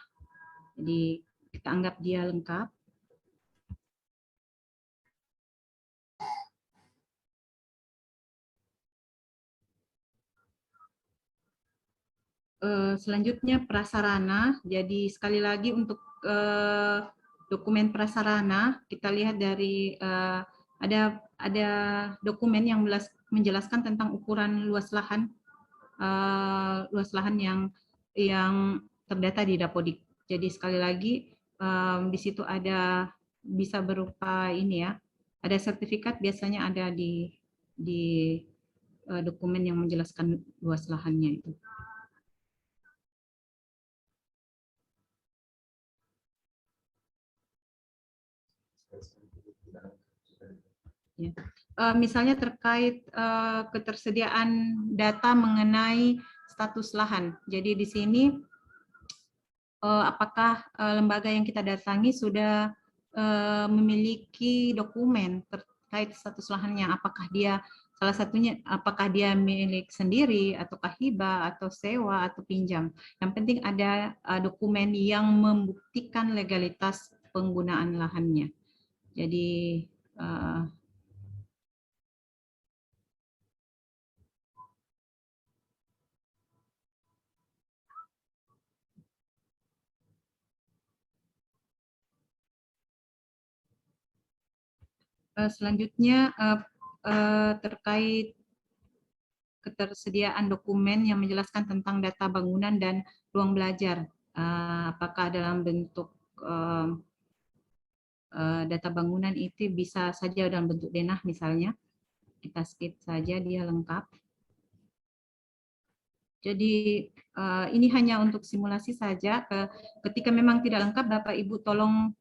Jadi kita anggap dia lengkap. Selanjutnya prasarana. Jadi sekali lagi untuk dokumen prasarana kita lihat dari ada dokumen yang menjelaskan tentang ukuran luas lahan yang terdata di Dapodik. Jadi sekali lagi di situ ada bisa berupa ini ya, ada sertifikat biasanya ada di dokumen yang menjelaskan luas lahannya itu. Ya. Misalnya terkait ketersediaan data mengenai status lahan. Jadi di sini apakah lembaga yang kita datangi sudah memiliki dokumen terkait status lahannya? Apakah dia salah satunya apakah dia milik sendiri ataukah hibah atau sewa atau pinjam? Yang penting ada dokumen yang membuktikan legalitas penggunaan lahannya. Jadi selanjutnya terkait ketersediaan dokumen yang menjelaskan tentang data bangunan dan ruang belajar. Apakah dalam bentuk data bangunan itu bisa saja dalam bentuk denah misalnya. Kita skip saja, dia lengkap. Jadi ini hanya untuk simulasi saja. Ketika memang tidak lengkap, Bapak Ibu tolong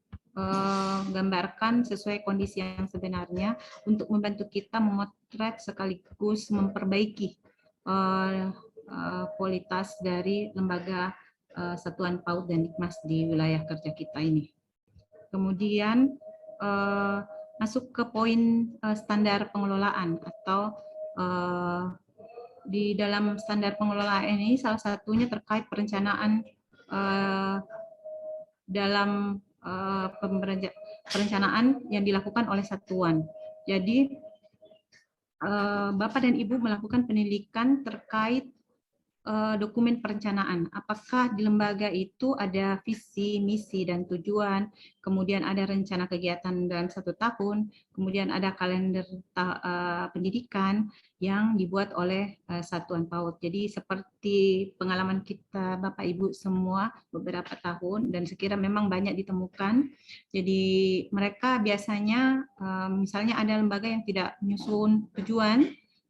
gambarkan sesuai kondisi yang sebenarnya untuk membantu kita memotret sekaligus memperbaiki kualitas dari lembaga Satuan PAUD dan Dikmas di wilayah kerja kita ini. Kemudian masuk ke poin standar pengelolaan atau di dalam standar pengelolaan ini salah satunya terkait perencanaan dalam perencanaan yang dilakukan oleh satuan. Jadi Bapak dan Ibu melakukan penelitian terkait dokumen perencanaan. Apakah di lembaga itu ada visi, misi, dan tujuan, kemudian ada rencana kegiatan dalam 1 tahun, kemudian ada kalender pendidikan yang dibuat oleh Satuan PAUD. Jadi seperti pengalaman kita Bapak Ibu semua beberapa tahun, dan sekira memang banyak ditemukan. Jadi mereka biasanya misalnya ada lembaga yang tidak menyusun tujuan,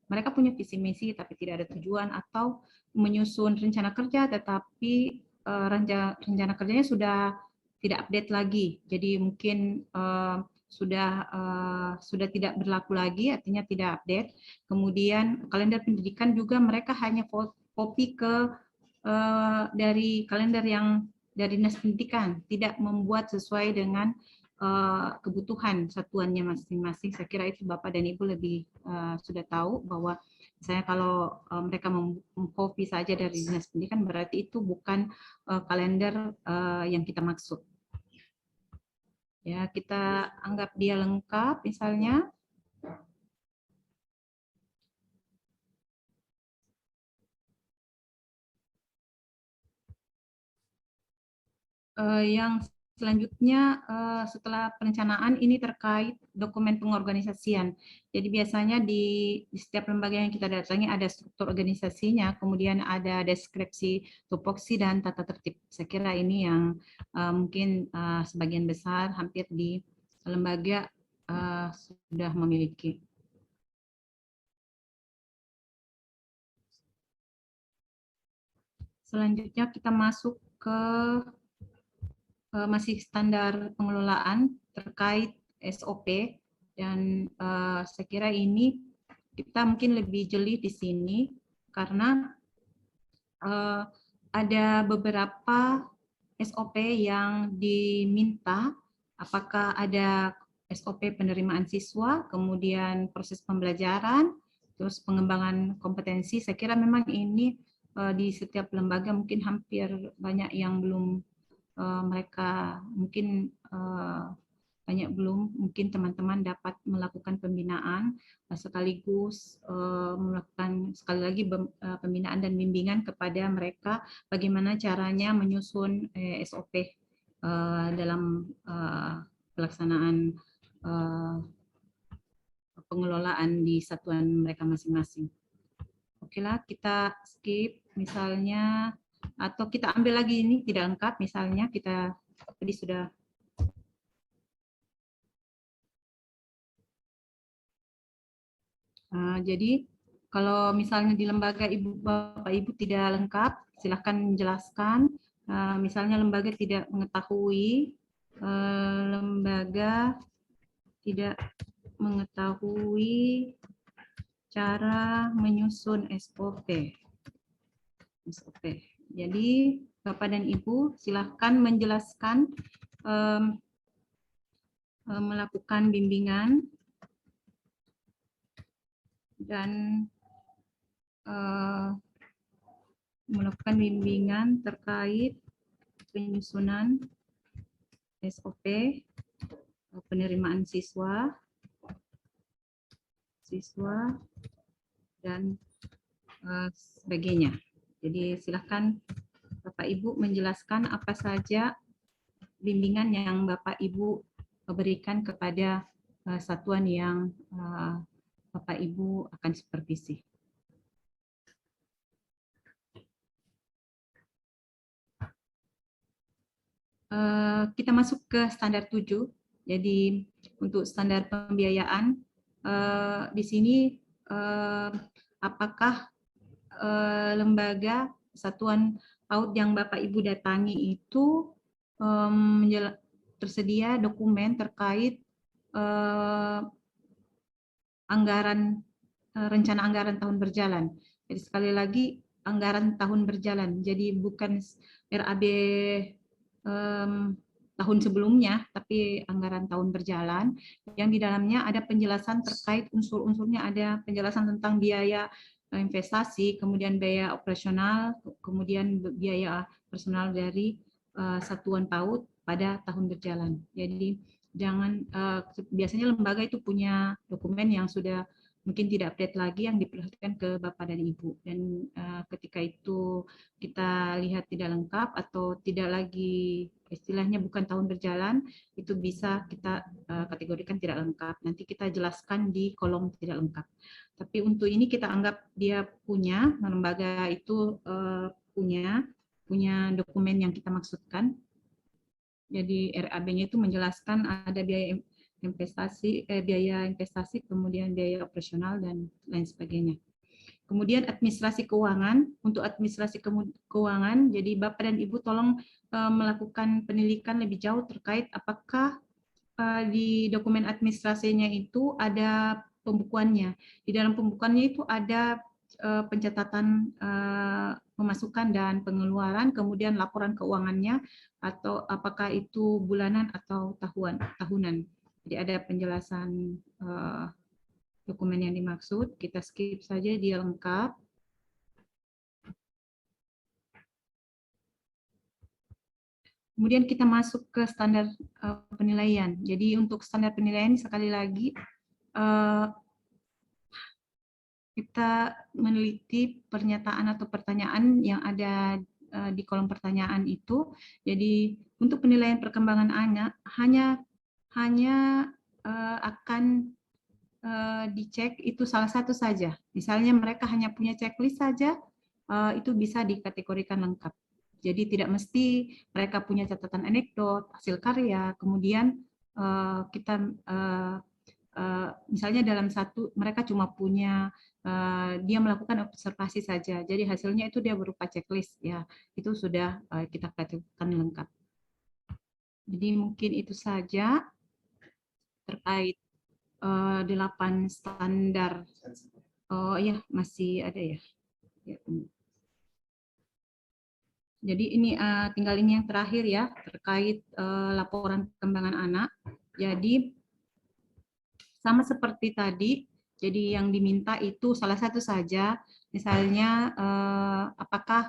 mereka punya visi misi tapi tidak ada tujuan, atau menyusun rencana kerja tetapi rencana kerjanya sudah tidak update lagi. Jadi mungkin sudah tidak berlaku lagi, artinya tidak update. Kemudian kalender pendidikan juga mereka hanya copy ke dari kalender yang dari Dinas Pendidikan, tidak membuat sesuai dengan kebutuhan satuannya masing-masing. Saya kira itu Bapak dan Ibu lebih sudah tahu bahwa misalnya kalau mereka mengcopy saja dari Dinas Pendidikan berarti itu bukan kalender yang kita maksud. Ya, kita anggap dia lengkap misalnya. Yang selanjutnya setelah perencanaan ini terkait dokumen pengorganisasian. Jadi biasanya di setiap lembaga yang kita datangi ada struktur organisasinya, kemudian ada deskripsi tupoksi dan tata tertib. Saya kira ini yang mungkin sebagian besar hampir di lembaga sudah memiliki. Selanjutnya kita masuk ke masih standar pengelolaan terkait SOP, dan saya kira ini kita mungkin lebih jeli di sini karena ada beberapa SOP yang diminta, apakah ada SOP penerimaan siswa, kemudian proses pembelajaran, terus pengembangan kompetensi. Saya kira memang ini di setiap lembaga mungkin hampir banyak yang belum mereka mungkin mungkin teman-teman dapat melakukan pembinaan sekaligus melakukan sekali lagi pembinaan dan bimbingan kepada mereka bagaimana caranya menyusun SOP dalam pelaksanaan pengelolaan di satuan mereka masing-masing. Oke lah, kita skip misalnya atau kita ambil lagi ini tidak lengkap, misalnya kita tadi sudah jadi kalau misalnya di lembaga Bapak Ibu tidak lengkap, silahkan menjelaskan. Misalnya lembaga tidak mengetahui, lembaga tidak mengetahui cara menyusun SOP. Jadi Bapak dan Ibu silahkan menjelaskan, melakukan bimbingan dan melakukan bimbingan terkait penyusunan SOP penerimaan siswa dan sebagainya. Jadi silakan Bapak Ibu menjelaskan apa saja bimbingan yang Bapak Ibu berikan kepada satuan yang Bapak Ibu akan supervisi. Kita masuk ke standar 7. Jadi untuk standar pembiayaan di sini apakah lembaga satuan PAUD yang Bapak Ibu datangi itu tersedia dokumen terkait anggaran, rencana anggaran tahun berjalan. Jadi sekali lagi anggaran tahun berjalan. Jadi bukan RAB tahun sebelumnya, tapi anggaran tahun berjalan yang di dalamnya ada penjelasan terkait unsur-unsurnya, ada penjelasan tentang biaya investasi, kemudian biaya operasional, kemudian biaya personal dari satuan PAUD pada tahun berjalan. Jadi jangan, biasanya lembaga itu punya dokumen yang sudah mungkin tidak update lagi yang diperhatikan ke Bapak dan Ibu, dan ketika itu kita lihat tidak lengkap atau tidak lagi istilahnya bukan tahun berjalan, itu bisa kita kategorikan tidak lengkap. Nanti kita jelaskan di kolom tidak lengkap. Tapi untuk ini kita anggap dia punya, lembaga itu punya dokumen yang kita maksudkan. Jadi RAB-nya itu menjelaskan ada biaya investasi, kemudian biaya operasional dan lain sebagainya. Kemudian administrasi keuangan, untuk administrasi keuangan, jadi Bapak dan Ibu tolong melakukan penelitian lebih jauh terkait apakah di dokumen administrasinya itu ada pembukuannya. Di dalam pembukuannya itu ada pencatatan pemasukan dan pengeluaran, kemudian laporan keuangannya, atau apakah itu bulanan atau tahunan. Jadi ada penjelasan dokumen yang dimaksud, kita skip saja, dia lengkap. Kemudian kita masuk ke standar penilaian. Jadi untuk standar penilaian sekali lagi kita meneliti pernyataan atau pertanyaan yang ada di kolom pertanyaan itu. Jadi untuk penilaian perkembangan anak hanya akan dicek itu salah satu saja. Misalnya mereka hanya punya checklist saja, itu bisa dikategorikan lengkap. Jadi tidak mesti mereka punya catatan anekdot, hasil karya, kemudian kita misalnya dalam satu mereka cuma punya dia melakukan observasi saja. Jadi hasilnya itu dia berupa checklist, ya itu sudah kita kategorikan lengkap. Jadi mungkin itu saja terkait 8 standar. Oh ya, masih ada ya. Jadi ini tinggal ini yang terakhir ya, terkait laporan perkembangan anak. Jadi sama seperti tadi, jadi yang diminta itu salah satu saja, misalnya apakah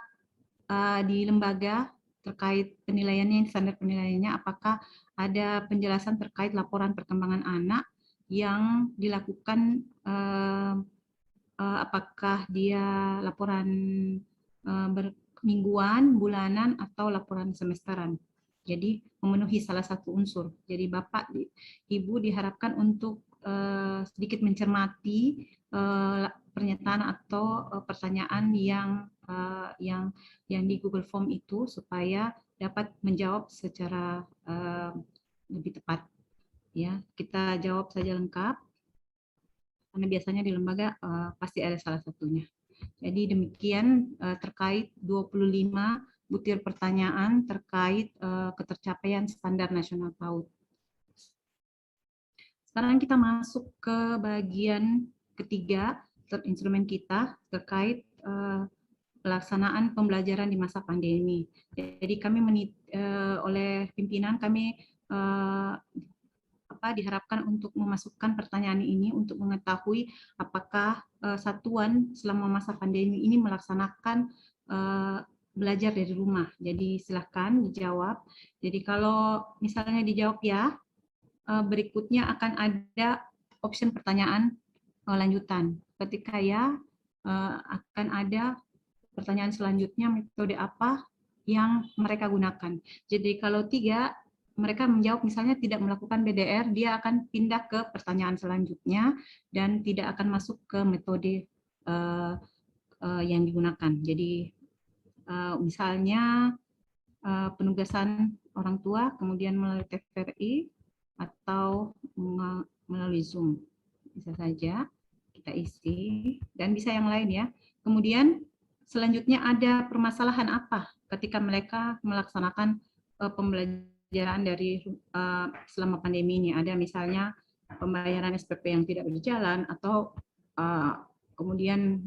di lembaga terkait penilaiannya, standar penilaiannya, apakah ada penjelasan terkait laporan perkembangan anak yang dilakukan, apakah dia laporan mingguan, bulanan, atau laporan semesteran. Jadi memenuhi salah satu unsur. Jadi Bapak, Ibu diharapkan untuk sedikit mencermati pernyataan atau pertanyaan yang yang di Google Form itu supaya dapat menjawab secara lebih tepat. Ya, kita jawab saja lengkap karena biasanya di lembaga pasti ada salah satunya. Jadi demikian terkait 25 butir pertanyaan terkait ketercapaian standar nasional PAUD. Sekarang kita masuk ke bagian ketiga instrumen kita terkait pelaksanaan pembelajaran di masa pandemi. Jadi kami oleh pimpinan kami diharapkan untuk memasukkan pertanyaan ini untuk mengetahui apakah satuan selama masa pandemi ini melaksanakan belajar dari rumah. Jadi silakan dijawab. Jadi kalau misalnya dijawab ya, berikutnya akan ada option pertanyaan lanjutan. Ketika ya, akan ada pertanyaan selanjutnya metode apa yang mereka gunakan. Jadi kalau tiga, mereka menjawab misalnya tidak melakukan BDR, dia akan pindah ke pertanyaan selanjutnya dan tidak akan masuk ke metode yang digunakan. Jadi misalnya penugasan orang tua, kemudian melalui TVRI atau melalui Zoom. Bisa saja kita isi dan bisa yang lain ya. Kemudian selanjutnya ada permasalahan apa ketika mereka melaksanakan pembelajaran dari selama pandemi ini. Ada misalnya pembayaran SPP yang tidak berjalan atau kemudian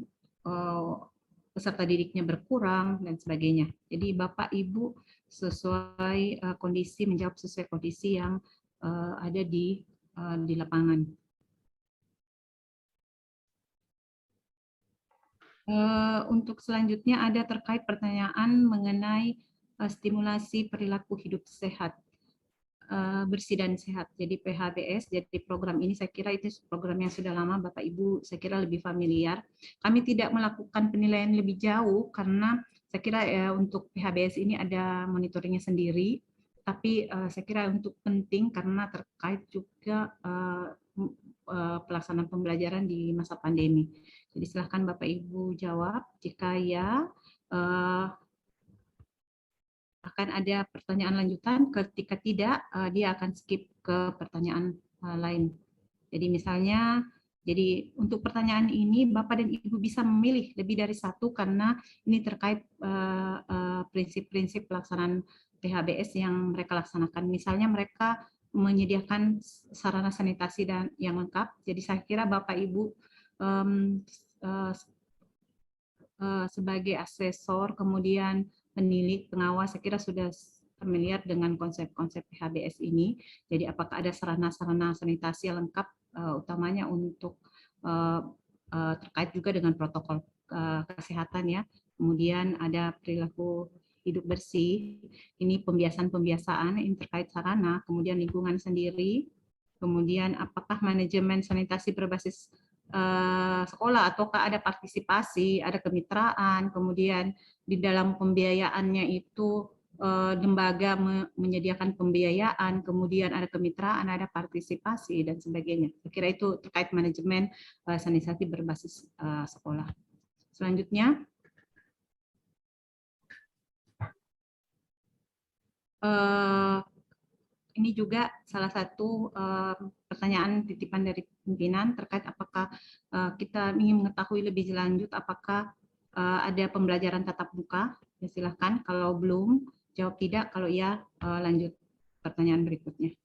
peserta didiknya berkurang dan sebagainya. Jadi Bapak Ibu sesuai kondisi menjawab sesuai kondisi yang ada di lapangan. Untuk selanjutnya ada terkait pertanyaan mengenai stimulasi perilaku hidup sehat, bersih dan sehat. Jadi PHBS, jadi program ini saya kira itu program yang sudah lama Bapak Ibu saya kira lebih familiar. Kami tidak melakukan penilaian lebih jauh karena saya kira untuk PHBS ini ada monitoringnya sendiri. Tapi saya kira untuk penting karena terkait juga pelaksanaan pembelajaran di masa pandemi. Jadi silahkan Bapak Ibu jawab. Jika ya, akan ada pertanyaan lanjutan. Ketika tidak, dia akan skip ke pertanyaan lain. Jadi misalnya, jadi untuk pertanyaan ini Bapak dan Ibu bisa memilih lebih dari satu karena ini terkait prinsip-prinsip pelaksanaan PHBS yang mereka laksanakan. Misalnya mereka menyediakan sarana sanitasi dan yang lengkap. Jadi saya kira Bapak Ibu sebagai asesor, kemudian penilik, pengawas, saya kira sudah familiar dengan konsep-konsep PHBS ini. Jadi apakah ada sarana-sarana sanitasi yang lengkap, utamanya untuk terkait juga dengan protokol kesehatan ya. Kemudian ada perilaku hidup bersih, ini pembiasaan-pembiasaan yang terkait sarana, kemudian lingkungan sendiri, kemudian apakah manajemen sanitasi berbasis sekolah ataukah ada partisipasi, ada kemitraan, kemudian di dalam pembiayaannya itu lembaga menyediakan pembiayaan, kemudian ada kemitraan, ada partisipasi dan sebagainya. Saya kira itu terkait manajemen sanitasi berbasis sekolah. Selanjutnya ini juga salah satu pertanyaan titipan dari pimpinan terkait apakah kita ingin mengetahui lebih lanjut apakah ada pembelajaran tatap muka. Ya, silahkan, kalau belum jawab tidak, kalau iya lanjut pertanyaan berikutnya.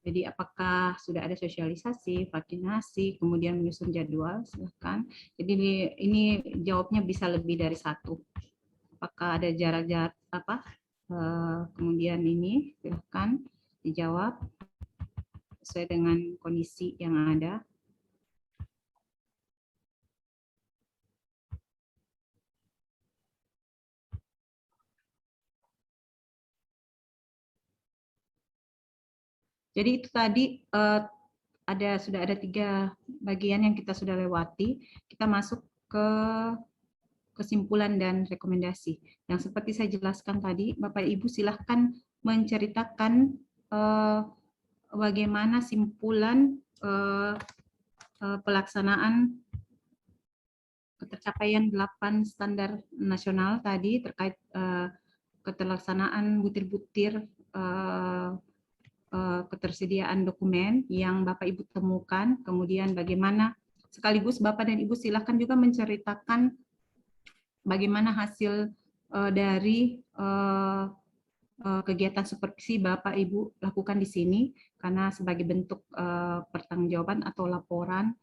Jadi apakah sudah ada sosialisasi, vaksinasi, kemudian menyusun jadwal, silahkan. Jadi ini jawabnya bisa lebih dari satu. Apakah ada jarak-jarak apa? Kemudian ini silahkan dijawab sesuai dengan kondisi yang ada. Jadi itu tadi sudah ada 3 bagian yang kita sudah lewati. Kita masuk ke kesimpulan dan rekomendasi. Yang seperti saya jelaskan tadi, Bapak Ibu silahkan menceritakan bagaimana simpulan pelaksanaan ketercapaian 8 standar nasional tadi terkait keterlaksanaan butir-butir ketersediaan dokumen yang Bapak Ibu temukan, kemudian bagaimana sekaligus Bapak dan Ibu silakan juga menceritakan bagaimana hasil dari kegiatan supervisi Bapak Ibu lakukan di sini, karena sebagai bentuk pertanggungjawaban atau laporan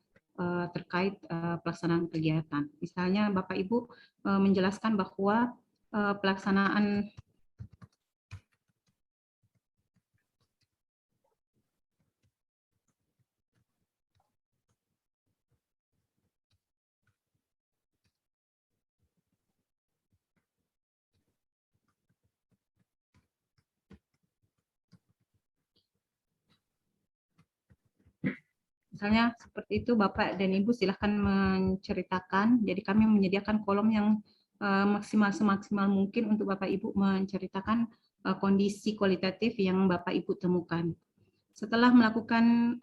terkait pelaksanaan kegiatan. Misalnya Bapak Ibu menjelaskan bahwa pelaksanaan misalnya seperti itu, Bapak dan Ibu silahkan menceritakan. Jadi kami menyediakan kolom yang semaksimal mungkin untuk Bapak Ibu menceritakan kondisi kualitatif yang Bapak Ibu temukan. Setelah melakukan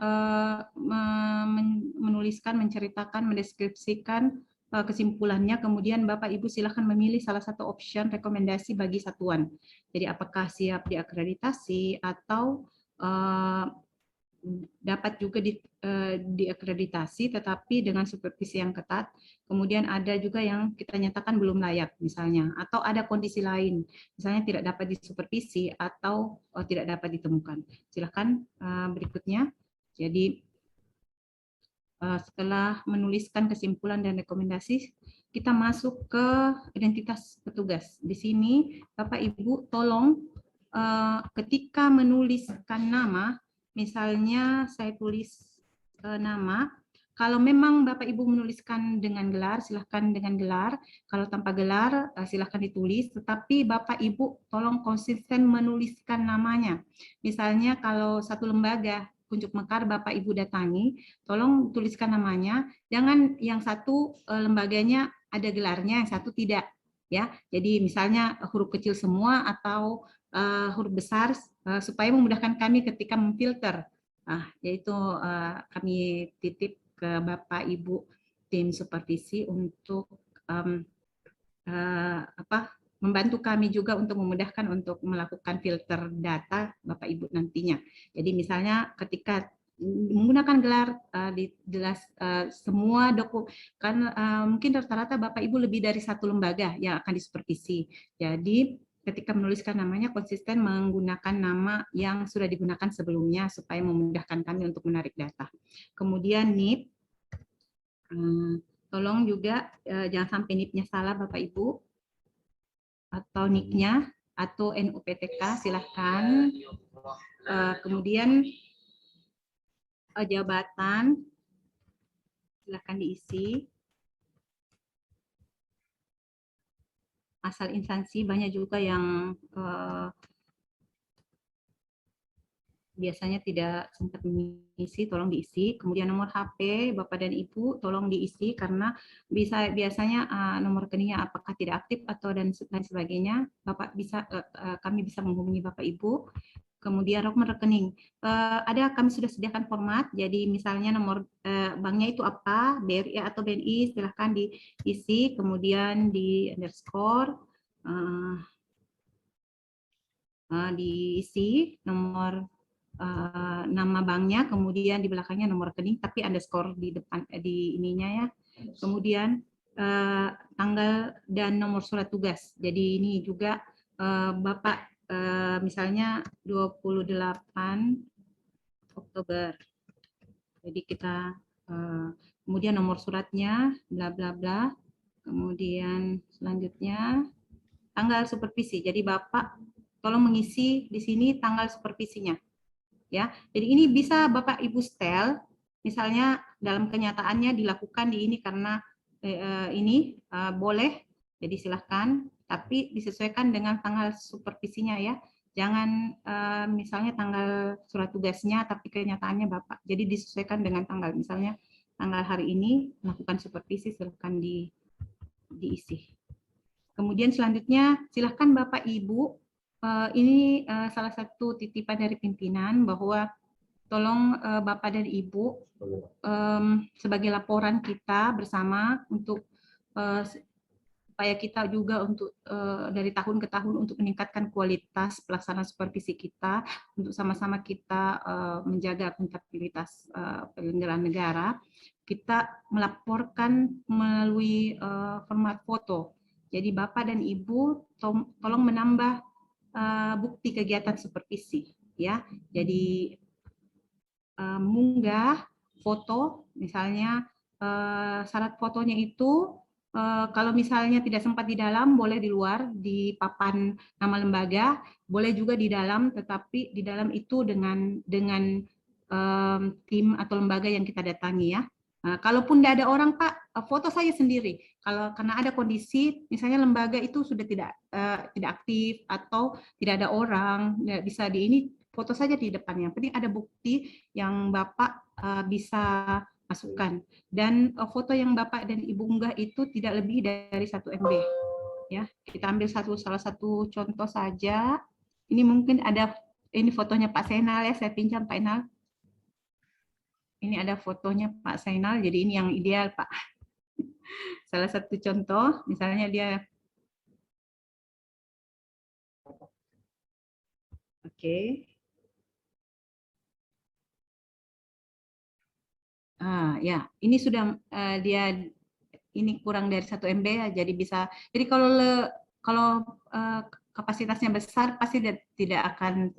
menuliskan, menceritakan, mendeskripsikan kesimpulannya, kemudian Bapak Ibu silahkan memilih salah satu option rekomendasi bagi satuan. Jadi apakah siap diakreditasi atau dapat juga diakreditasi tetapi dengan supervisi yang ketat. Kemudian ada juga yang kita nyatakan belum layak misalnya, atau ada kondisi lain, misalnya tidak dapat disupervisi atau tidak dapat ditemukan. Silakan berikutnya. Jadi setelah menuliskan kesimpulan dan rekomendasi, kita masuk ke identitas petugas. Di sini Bapak Ibu tolong ketika menuliskan nama, misalnya saya tulis nama, kalau memang Bapak Ibu menuliskan dengan gelar, silahkan dengan gelar. Kalau tanpa gelar, silahkan ditulis. Tetapi Bapak Ibu tolong konsisten menuliskan namanya. Misalnya kalau satu lembaga kunjuk mekar Bapak Ibu datangi, tolong tuliskan namanya. Jangan yang satu lembaganya ada gelarnya, yang satu tidak. Ya, jadi misalnya huruf kecil semua atau huruf besar supaya memudahkan kami ketika memfilter. Yaitu kami titip ke Bapak Ibu tim supervisi untuk membantu kami juga untuk memudahkan untuk melakukan filter data Bapak Ibu nantinya. Jadi misalnya ketika menggunakan gelar jelas semua dokumen, kan mungkin rata-rata Bapak Ibu lebih dari satu lembaga yang akan disupervisi. Jadi ketika menuliskan namanya konsisten menggunakan nama yang sudah digunakan sebelumnya supaya memudahkan kami untuk menarik data. Kemudian NIP, tolong juga jangan sampai NIP-nya salah Bapak Ibu, atau NIK-nya atau NUPTK silahkan. Kemudian jabatan silahkan diisi. Asal instansi banyak juga yang biasanya tidak sempat mengisi, tolong diisi. Kemudian nomor HP Bapak dan Ibu tolong diisi karena biasanya nomor rekeningnya apakah tidak aktif atau dan sebagainya. Bapak bisa kami bisa menghubungi Bapak Ibu. Kemudian nomor rekening ada, kami sudah sediakan format. Jadi misalnya nomor banknya itu apa, BRI atau BNI, silahkan diisi. Kemudian di underscore diisi nomor nama banknya, kemudian di belakangnya nomor rekening, tapi underscore di depan di ininya ya. Kemudian tanggal dan nomor surat tugas. Jadi ini juga Bapak misalnya 28 Oktober. Jadi kita kemudian nomor suratnya bla bla bla. Kemudian selanjutnya tanggal supervisi. Jadi Bapak tolong mengisi di sini tanggal supervisinya. Ya. Jadi ini bisa Bapak Ibu setel, misalnya dalam kenyataannya dilakukan di ini karena ini boleh. Jadi silahkan, tapi disesuaikan dengan tanggal supervisinya ya. Jangan misalnya tanggal surat tugasnya, tapi kenyataannya Bapak. Jadi disesuaikan dengan tanggal. Misalnya tanggal hari ini melakukan supervisi, silahkan diisi. Kemudian selanjutnya silahkan Bapak Ibu, ini salah satu titipan dari pimpinan bahwa tolong Bapak dan Ibu sebagai laporan kita bersama untuk supaya kita juga untuk dari tahun ke tahun untuk meningkatkan kualitas pelaksanaan supervisi kita, untuk sama-sama kita menjaga akuntabilitas penyelenggaraan negara, kita melaporkan melalui format foto. Jadi Bapak dan Ibu tolong menambah bukti kegiatan supervisi, ya. Jadi mengunggah foto, misalnya syarat fotonya itu kalau misalnya tidak sempat di dalam, boleh di luar, di papan nama lembaga, boleh juga di dalam, tetapi di dalam itu dengan tim atau lembaga yang kita datangi, ya. Nah, kalaupun tidak ada orang, Pak, foto saya sendiri. Kalau karena ada kondisi, misalnya lembaga itu sudah tidak aktif atau tidak ada orang, tidak bisa di ini, foto saja di depannya. Yang penting ada bukti yang Bapak bisa masukkan. Dan foto yang Bapak dan Ibu unggah itu tidak lebih dari 1 MB. Ya, kita ambil salah satu contoh saja. Ini mungkin ada ini fotonya Pak Zainal, ya, saya pinjam Pak Zainal. Ini ada fotonya Pak Zainal, jadi ini yang ideal, Pak. Salah satu contoh, misalnya dia Oke. Ya, ini sudah dia ini kurang dari 1 MB, ya, jadi bisa. Jadi kalau kapasitasnya besar pasti tidak akan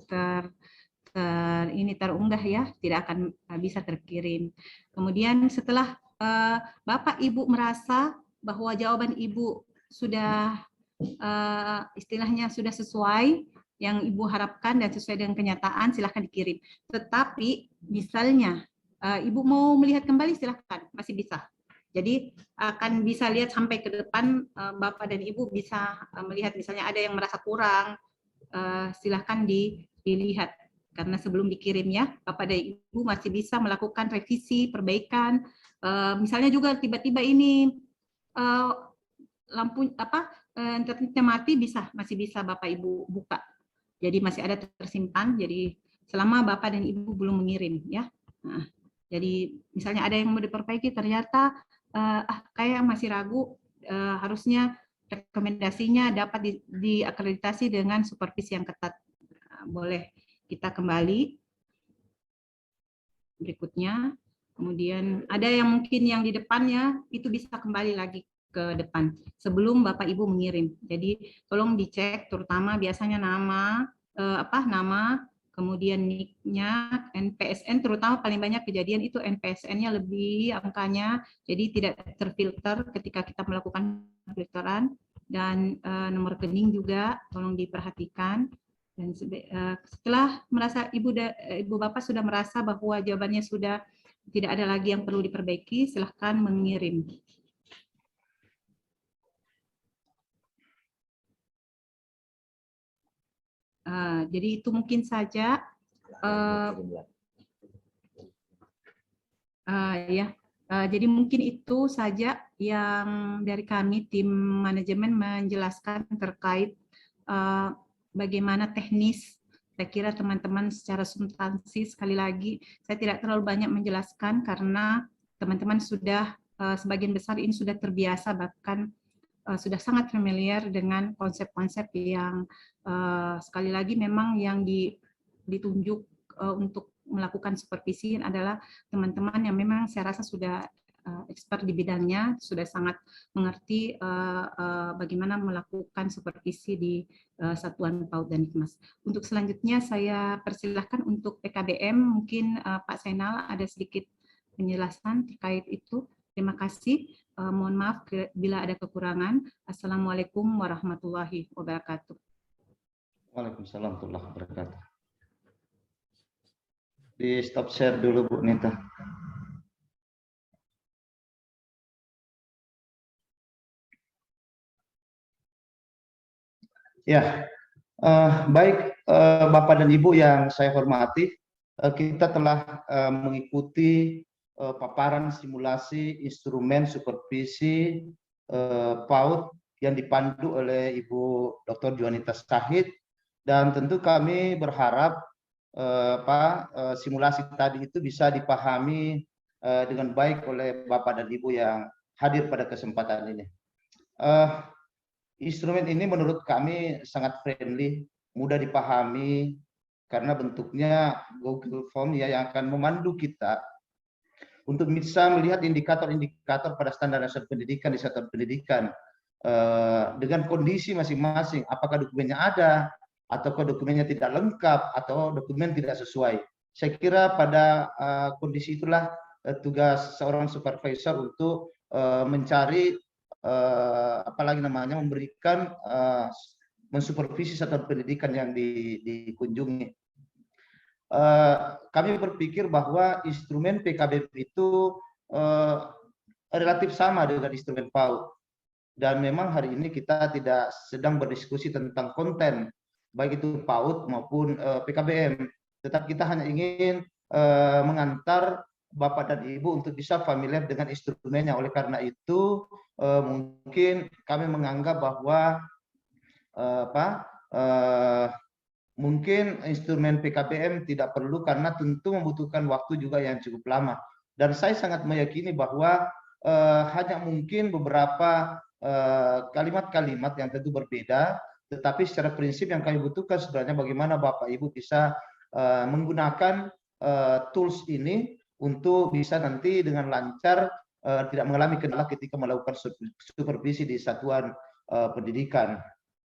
terunggah, ya, tidak akan bisa terkirim. Kemudian setelah Bapak Ibu merasa bahwa jawaban Ibu sudah istilahnya sudah sesuai yang Ibu harapkan dan sesuai dengan kenyataan, silahkan dikirim. Tetapi misalnya Ibu mau melihat kembali, silahkan, masih bisa. Jadi akan bisa lihat sampai ke depan, Bapak dan Ibu bisa melihat misalnya ada yang merasa kurang, silahkan dilihat. Karena sebelum dikirim, ya, Bapak dan Ibu masih bisa melakukan revisi, perbaikan. Misalnya juga tiba-tiba ini lampu internetnya mati, masih bisa Bapak Ibu buka. Jadi masih ada tersimpan. Jadi selama Bapak dan Ibu belum mengirim, ya. Nah, jadi misalnya ada yang mau diperbaiki, ternyata kayak masih ragu, harusnya rekomendasinya dapat diakreditasi dengan supervisi yang ketat. Boleh kita kembali berikutnya. Kemudian ada yang mungkin yang di depannya itu bisa kembali lagi ke depan sebelum Bapak Ibu mengirim. Jadi tolong dicek, terutama biasanya nama, kemudian NIK-nya, NPSN, terutama paling banyak kejadian itu NPSN-nya lebih angkanya, jadi tidak terfilter ketika kita melakukan filteran. Dan nomor rekening juga tolong diperhatikan. Dan setelah merasa Ibu Bapak sudah merasa bahwa jawabannya sudah tidak ada lagi yang perlu diperbaiki, silahkan mengirim. Jadi itu mungkin saja. Jadi mungkin itu saja yang dari kami tim manajemen menjelaskan terkait bagaimana teknis. Saya kira teman-teman secara substansi, sekali lagi saya tidak terlalu banyak menjelaskan karena teman-teman sudah sebagian besar ini sudah terbiasa, bahkan sudah sangat familiar dengan konsep-konsep yang sekali lagi memang yang ditunjuk untuk melakukan supervisi adalah teman-teman yang memang saya rasa sudah expert di bidangnya, sudah sangat mengerti bagaimana melakukan supervisi di Satuan PAUD dan Hikmas. Untuk selanjutnya saya persilahkan untuk PKBM, mungkin Pak Zainal ada sedikit penjelasan terkait itu. Terima kasih. Mohon maaf bila ada kekurangan. Assalamualaikum warahmatullahi wabarakatuh. Waalaikumsalam warahmatullahi wabarakatuh. Di stop share dulu Bu Nita. Ya, baik Bapak dan Ibu yang saya hormati, kita telah mengikuti paparan simulasi instrumen supervisi PAUD yang dipandu oleh Ibu Dr. Juanita Shahid, dan tentu kami berharap simulasi tadi itu bisa dipahami dengan baik oleh Bapak dan Ibu yang hadir pada kesempatan ini. Instrumen ini menurut kami sangat friendly, mudah dipahami, karena bentuknya Google Form ya yang akan memandu kita untuk bisa melihat indikator-indikator pada standar dasar pendidikan di sektor pendidikan dengan kondisi masing-masing, apakah dokumennya ada, ataukah dokumennya tidak lengkap, atau dokumen tidak sesuai. Saya kira pada kondisi itulah tugas seorang supervisor untuk mencari memberikan mensupervisi sektor pendidikan yang dikunjungi. Kami berpikir bahwa instrumen PKBM itu relatif sama dengan instrumen PAUD, dan memang hari ini kita tidak sedang berdiskusi tentang konten baik itu PAUD maupun PKBM, tetapi kita hanya ingin mengantar Bapak dan Ibu untuk bisa familiar dengan instrumennya. Oleh karena itu mungkin kami menganggap bahwa mungkin instrumen PKBM tidak perlu karena tentu membutuhkan waktu juga yang cukup lama. Dan saya sangat meyakini bahwa hanya mungkin beberapa kalimat-kalimat yang tentu berbeda, tetapi secara prinsip yang kami butuhkan sebenarnya bagaimana Bapak Ibu bisa menggunakan tools ini untuk bisa nanti dengan lancar tidak mengalami kendala ketika melakukan supervisi di satuan pendidikan.